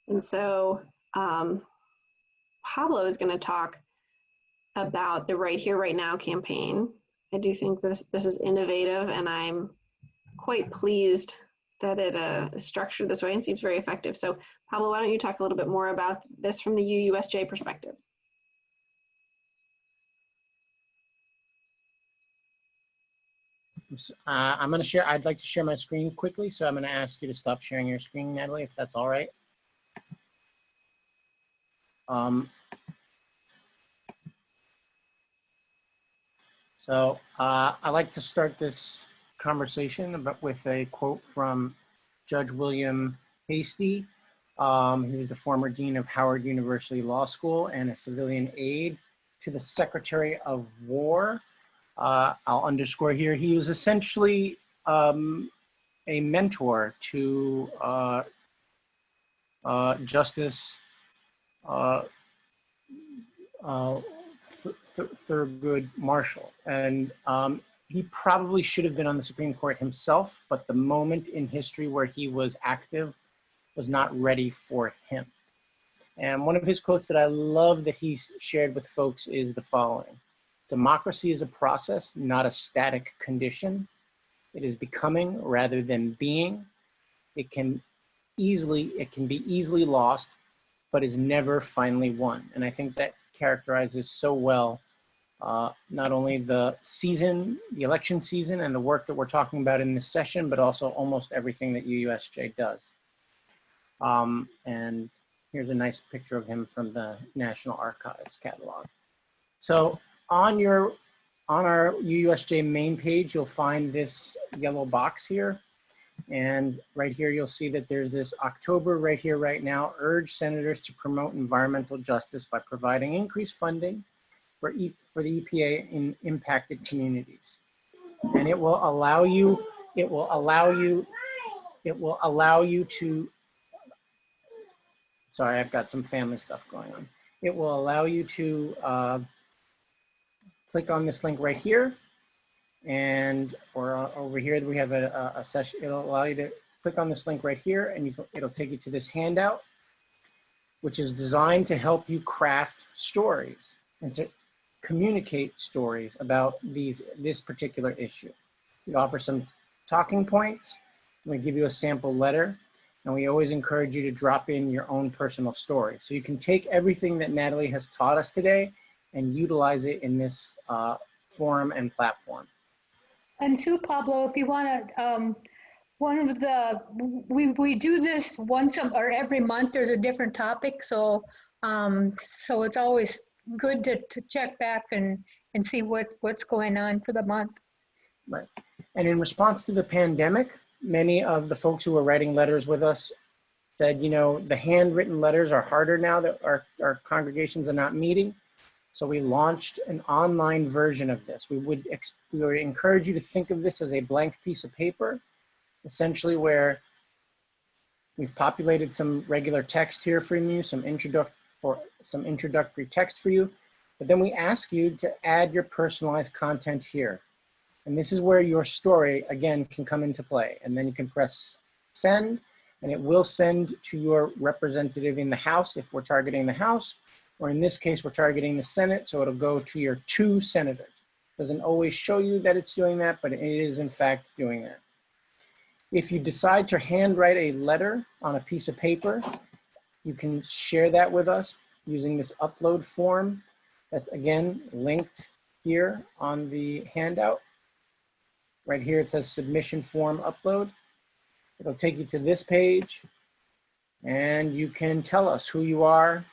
And so Pablo is going to talk about the Right Here, Right Now campaign. I do think this is innovative, and I'm quite pleased that it is structured this way and seems very effective. So Pablo, why don't you talk a little bit more about this from the UUSJ perspective? I'm going to share, I'd like to share my screen quickly, so I'm going to ask you to stop sharing your screen, Natalie, if that's all right. So I like to start this conversation with a quote from Judge William Hastie. He was the former dean of Howard University Law School and a civilian aide to the Secretary of War. I'll underscore here, he was essentially a mentor to Justice Thurgood Marshall. And he probably should have been on the Supreme Court himself, but the moment in history where he was active was not ready for him. And one of his quotes that I love that he's shared with folks is the following: democracy is a process, not a static condition. It is becoming rather than being. It can be easily lost, but is never finally won. And I think that characterizes so well not only the season, the election season, and the work that we're talking about in this session, but also almost everything that UUSJ does. And here's a nice picture of him from the National Archives catalog. So on our UUSJ main page, you'll find this yellow box here. And right here, you'll see that there's this October right here, right now, urge senators to promote environmental justice by providing increased funding for the EPA in impacted communities. And it will allow you to, sorry, I've got some family stuff going on. It will allow you to click on this link right here. And over here, we have a session. It'll allow you to click on this link right here, and it'll take you to this handout, which is designed to help you craft stories and to communicate stories about this particular issue. We offer some talking points. We give you a sample letter, and we always encourage you to drop in your own personal story. So you can take everything that Natalie has taught us today and utilize it in this forum and platform. And too, Pablo, if you want to, we do this once or every month. There's a different topic, so so it's always good to check back and see what's going on for the month. Right. And in response to the pandemic, many of the folks who were writing letters with us said, you know, the handwritten letters are harder now that our congregations are not meeting. So we launched an online version of this. We would encourage you to think of this as a blank piece of paper, essentially where we've populated some regular text here for you, some introductory text for you, but then we ask you to add your personalized content here. And this is where your story, again, can come into play. And then you can press send, and it will send to your representative in the House if we're targeting the House, or in this case, we're targeting the Senate, so it'll go to your 2 senators. Doesn't always show you that it's doing that, but it is in fact doing that. If you decide to handwrite a letter on a piece of paper, you can share that with us using this upload form. That's again linked here on the handout. Right here it says submission form upload. It'll take you to this page, and you can tell us who you are.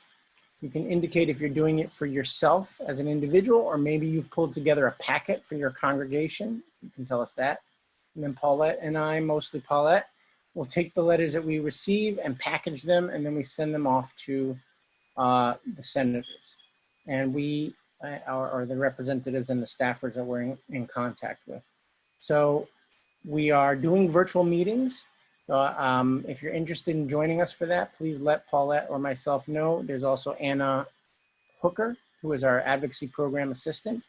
You can indicate if you're doing it for yourself as an individual, or maybe you've pulled together a packet for your congregation. You can tell us that. And then Paulette and I, mostly Paulette, will take the letters that we receive and package them, and then we send them off to the senators. And we are the representatives and the staffers that we're in contact with. So we are doing virtual meetings. If you're interested in joining us for that, please let Paulette or myself know. There's also Anna Hooker, who is our advocacy program assistant.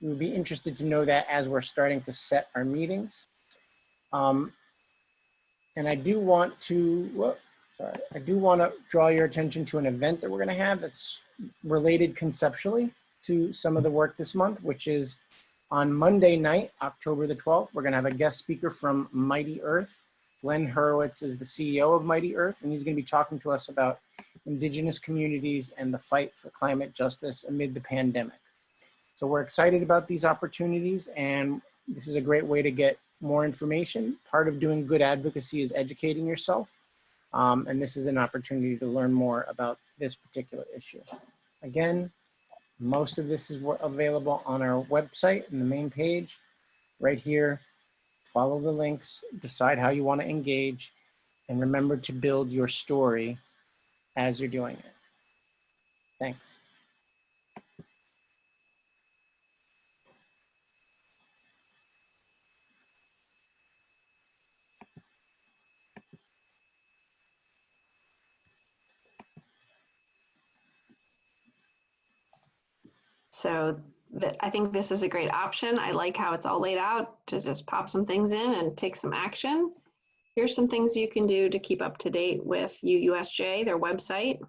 We would be interested to know that as we're starting to set our meetings. And I do want to, I do want to draw your attention to an event that we're going to have that's related conceptually to some of the work this month, which is on Monday night, October the 12th. We're going to have a guest speaker from Mighty Earth. Glenn Hurwitz is the CEO of Mighty Earth, and he's going to be talking to us about Indigenous communities and the fight for climate justice amid the pandemic. So we're excited about these opportunities, and this is a great way to get more information. Part of doing good advocacy is educating yourself, and this is an opportunity to learn more about this particular issue. Again, most of this is available on our website in the main page, right here. Follow the links, decide how you want to engage, and remember to build your story as you're doing it. Thanks. So I think this is a great option. I like how it's all laid out to just pop some things in and take some action. Here's some things you can do to keep up to date with UUSJ, their website.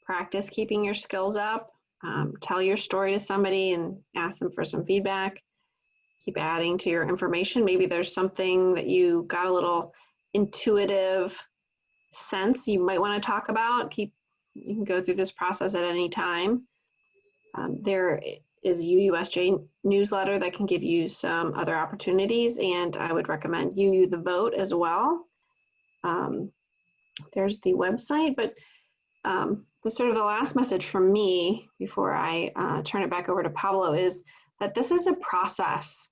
Practice keeping your skills up. Tell your story to somebody and ask them for some feedback. Keep adding to your information. Maybe there's something that you got a little intuitive sense you might want to talk about. You can go through this process at any time. There is a UUSJ newsletter that can give you some other opportunities, and I would recommend UU The Vote as well. There's the website, but the last message from me before I turn it back over to Pablo is that this is a process,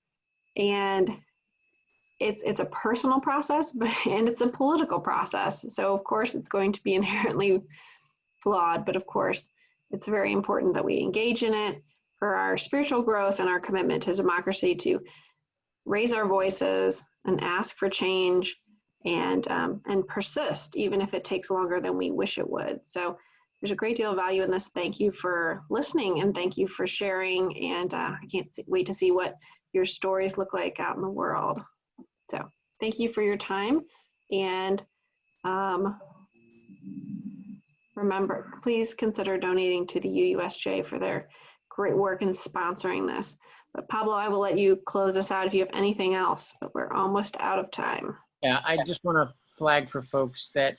and it's a personal process, and it's a political process. So of course it's going to be inherently flawed, but of course it's very important that we engage in it for our spiritual growth and our commitment to democracy, to raise our voices and ask for change, and persist, even if it takes longer than we wish it would. So there's a great deal of value in this. Thank you for listening, and thank you for sharing. And I can't wait to see what your stories look like out in the world. So thank you for your time. And remember, please consider donating to the UUSJ for their great work in sponsoring this. But Pablo, I will let you close us out if you have anything else, but we're almost out of time. Yeah, I just want to flag for folks that,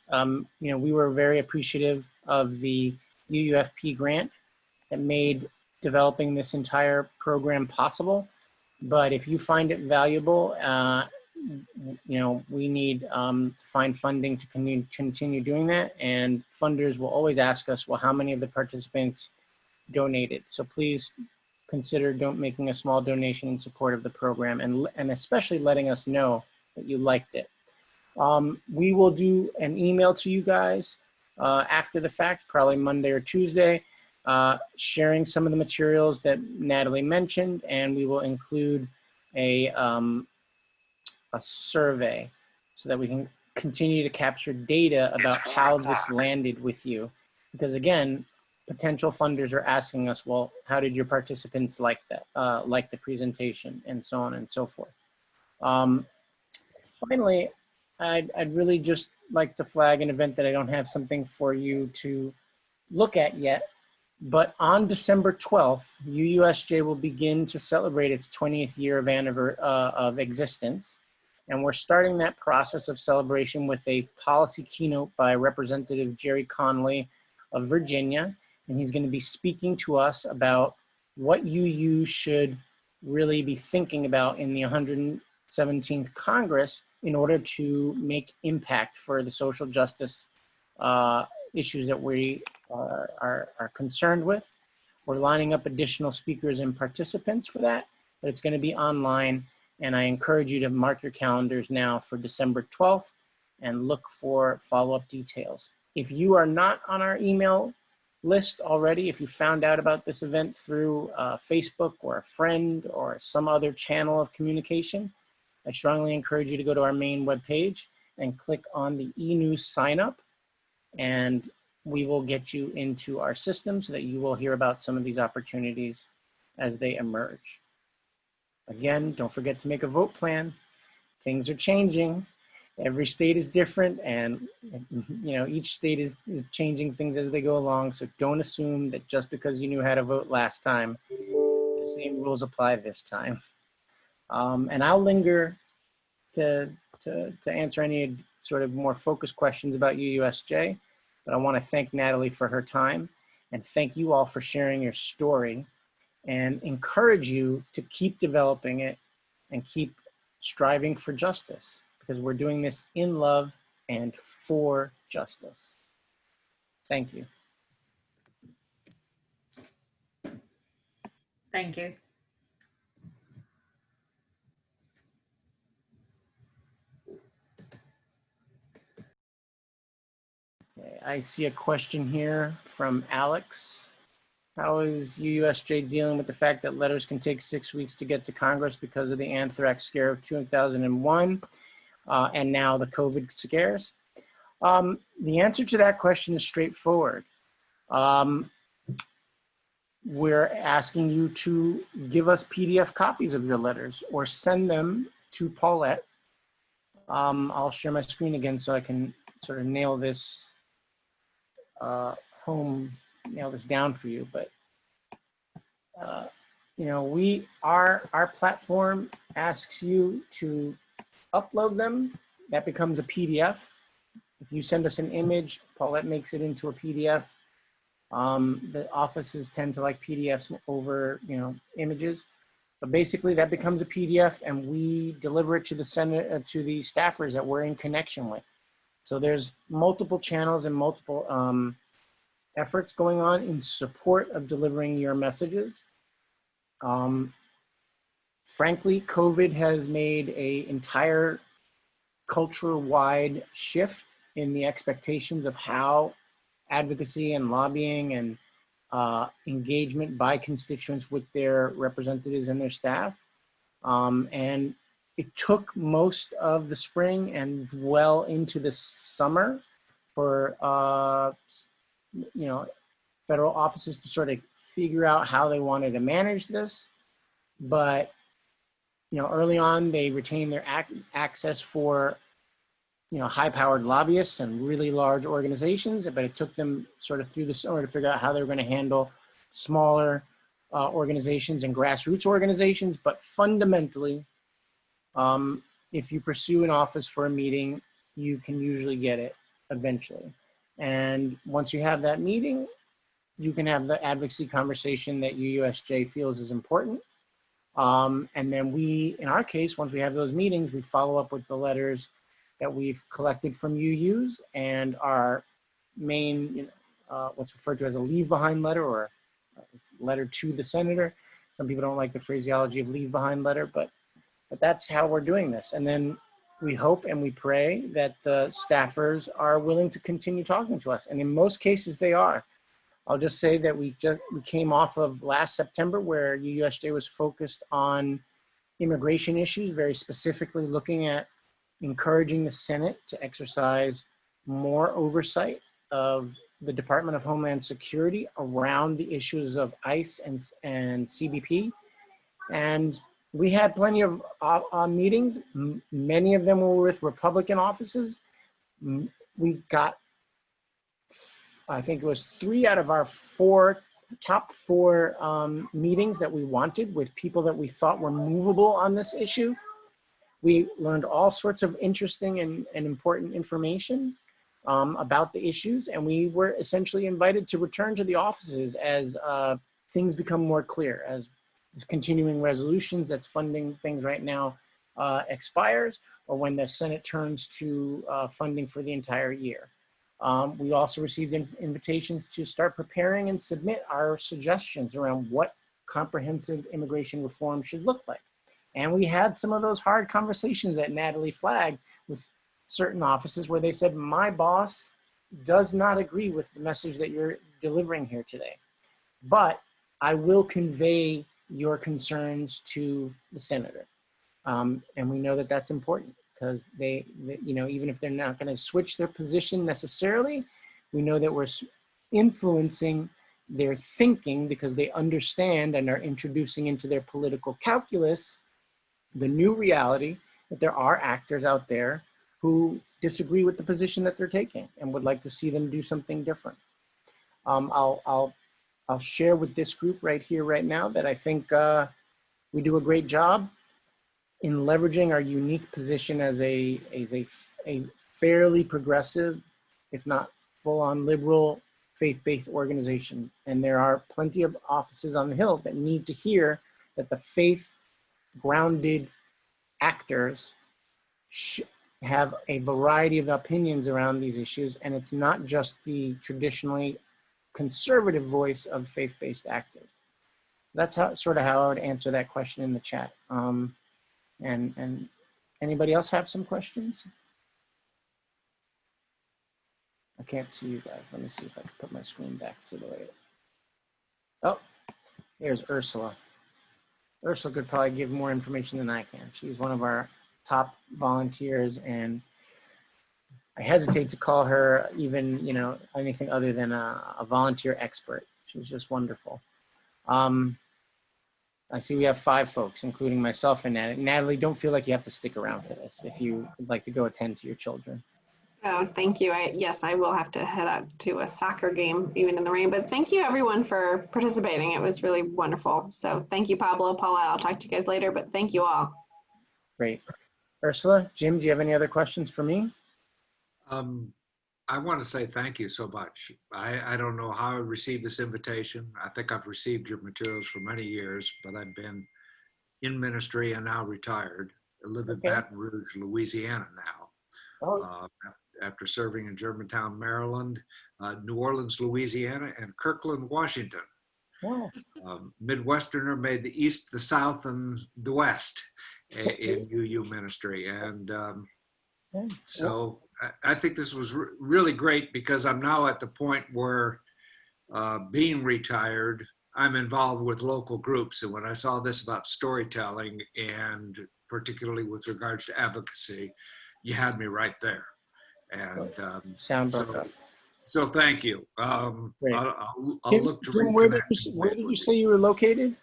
we were very appreciative of the UUFP grant that made developing this entire program possible. But if you find it valuable, we need to find funding to continue doing that. And funders will always ask us, well, how many of the participants donated? So please consider making a small donation in support of the program, and especially letting us know that you liked it. We will do an email to you guys after the fact, probably Monday or Tuesday, sharing some of the materials that Natalie mentioned, and we will include a survey so that we can continue to capture data about how this landed with you. Because again, potential funders are asking us, well, how did your participants like that, like the presentation, and so on and so forth. Finally, I'd really just like to flag an event that I don't have something for you to look at yet, but on December 12th, UUSJ will begin to celebrate its 20th year of existence. And we're starting that process of celebration with a policy keynote by Representative Jerry Conley of Virginia. And he's going to be speaking to us about what UU should really be thinking about in the 117th Congress in order to make impact for the social justice issues that we are concerned with. We're lining up additional speakers and participants for that, but it's going to be online. And I encourage you to mark your calendars now for December 12th and look for follow-up details. If you are not on our email list already, if you found out about this event through Facebook or a friend or some other channel of communication, I strongly encourage you to go to our main webpage and click on the e-news sign up, and we will get you into our system so that you will hear about some of these opportunities as they emerge. Again, don't forget to make a vote plan. Things are changing. Every state is different, and each state is changing things as they go along. So don't assume that just because you knew how to vote last time, the same rules apply this time. And I'll linger to answer any sort of more focused questions about UUSJ, but I want to thank Natalie for her time, and thank you all for sharing your story, and encourage you to keep developing it and keep striving for justice, because we're doing this in love and for justice. Thank you. Thank you. Okay, I see a question here from Alex. How is UUSJ dealing with the fact that letters can take 6 weeks to get to Congress because of the anthrax scare of 2001 and now the COVID scares? The answer to that question is straightforward. We're asking you to give us PDF copies of your letters or send them to Paulette. I'll share my screen again so I can sort of nail this down for you. But our platform asks you to upload them. That becomes a PDF. If you send us an image, Paulette makes it into a PDF. The offices tend to like PDFs over images, but basically that becomes a PDF, and we deliver it to the to the staffers that we're in connection with. So there's multiple channels and multiple efforts going on in support of delivering your messages. frankly, COVID has made a entire culture-wide shift in the expectations of how advocacy and lobbying and engagement by constituents with their representatives and their staff. And it took most of the spring and well into the summer for federal offices to sort of figure out how they wanted to manage this. But early on, they retained their access for high-powered lobbyists and really large organizations, but it took them sort of through the summer to figure out how they were going to handle smaller organizations and grassroots organizations. But fundamentally, if you pursue an office for a meeting, you can usually get it eventually. And once you have that meeting, you can have the advocacy conversation that UUSJ feels is important. And then we, in our case, once we have those meetings, we follow up with the letters that we've collected from UUs and our main, what's referred to as a leave behind letter or letter to the senator. Some people don't like the phraseology of leave behind letter, but that's how we're doing this. And then we hope and we pray that the staffers are willing to continue talking to us. And in most cases they are. I'll just say that we came off of last September where UUSJ was focused on immigration issues, very specifically looking at encouraging the Senate to exercise more oversight of the Department of Homeland Security around the issues of ICE and CBP. And we had plenty of meetings. Many of them were with Republican offices. We got, I think it was 3 out of our top four meetings that we wanted with people that we thought were movable on this issue. We learned all sorts of interesting and important information about the issues, and we were essentially invited to return to the offices as things become more clear, as continuing resolutions that's funding things right now expires, or when the Senate turns to funding for the entire year. We also received invitations to start preparing and submit our suggestions around what comprehensive immigration reform should look like. And we had some of those hard conversations that Natalie flagged with certain offices where they said, my boss does not agree with the message that you're delivering here today, but I will convey your concerns to the senator. And we know that that's important because they even if they're not going to switch their position necessarily, we know that we're influencing their thinking because they understand and are introducing into their political calculus the new reality that there are actors out there who disagree with the position that they're taking and would like to see them do something different. I'll share with this group right here, right now, that I think we do a great job in leveraging our unique position as a fairly progressive, if not full-on liberal, faith-based organization. And there are plenty of offices on the Hill that need to hear that the faith-grounded actors have a variety of opinions around these issues, and it's not just the traditionally conservative voice of faith-based actors. That's sort of how I would answer that question in the chat. And anybody else have some questions? I can't see you guys. Let me see if I can put my screen back to the way. Oh, here's Ursula. Ursula could probably give more information than I can. She's one of our top volunteers, and I hesitate to call her even, anything other than a volunteer expert. She's just wonderful. I see we have 5 folks, including myself and Natalie. Natalie, don't feel like you have to stick around for this if you would like to go attend to your children. Oh, thank you. Yes, I will have to head out to a soccer game, even in the rain, but thank you everyone for participating. It was really wonderful. So thank you, Pablo, Paulette. I'll talk to you guys later, but thank you all. Great. Ursula, Jim, do you have any other questions for me? I want to say thank you so much. I don't know how I received this invitation. I think I've received your materials for many years, but I've been in ministry and now retired. I live in Baton Rouge, Louisiana now. Oh. After serving in Germantown, Maryland, New Orleans, Louisiana, and Kirkland, Washington. Wow. Midwesterner made the East, the South, and the West in UU ministry. And so I think this was really great because I'm now at the point where being retired, I'm involved with local groups. And when I saw this about storytelling and particularly with regards to advocacy, you had me right there. And Sound broke up. so thank you. Great. I'll look to Jim, reconnect. where did you say you were located?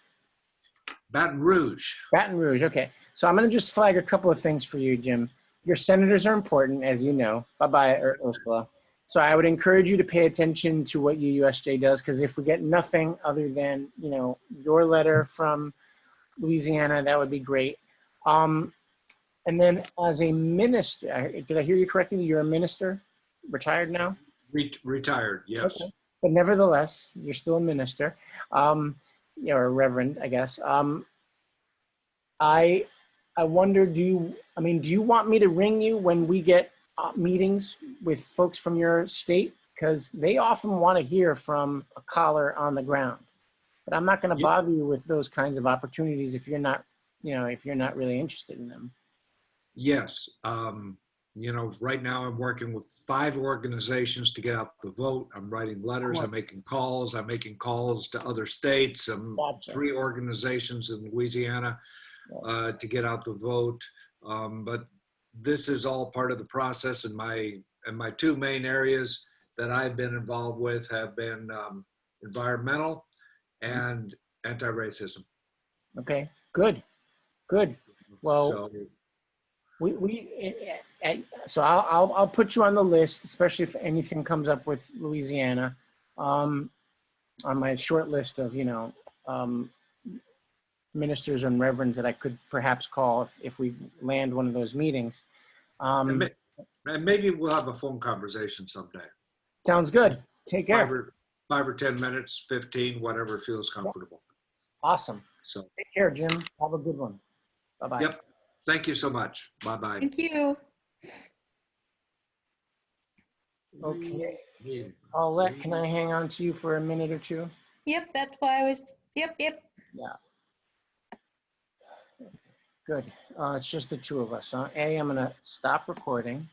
Baton Rouge. Baton Rouge. Okay. So I'm going to just flag a couple of things for you, Jim. Your senators are important, as you know. Bye-bye, Ursula. So I would encourage you to pay attention to what UUSJ does, because if we get nothing other than, you know, your letter from Louisiana, that would be great. And then as a minister, did I hear you correctly? You're a minister, retired now? Retired, yes. Okay. But nevertheless, you're still a minister, or a reverend, I guess. I wonder, do you want me to ring you when we get meetings with folks from your state? Because they often want to hear from a collar on the ground. But I'm not going to bother you with those kinds of opportunities if you're not, if you're not really interested in them. Yes. Right now I'm working with 5 organizations to get out the vote. I'm writing letters, I'm making calls to other states, and 3 organizations in Louisiana to get out the vote. But this is all part of the process, and my 2 main areas that I've been involved with have been environmental and anti-racism. Okay, good. Well, So, so I'll put you on the list, especially if anything comes up with Louisiana, on my short list of, ministers and reverends that I could perhaps call if we land one of those meetings. and maybe we'll have a phone conversation someday. Sounds good. Take care. 5 or 10 minutes, 15, whatever feels comfortable. Awesome. So take care, Jim. Have a good one. Bye-bye. Yep. Thank you so much. Bye-bye. Thank you. Okay. Paulette, can I hang on to you for a minute or two? Yep, that's why I was, yep. Yeah. Good. It's just the 2 of us. I'm going to stop recording.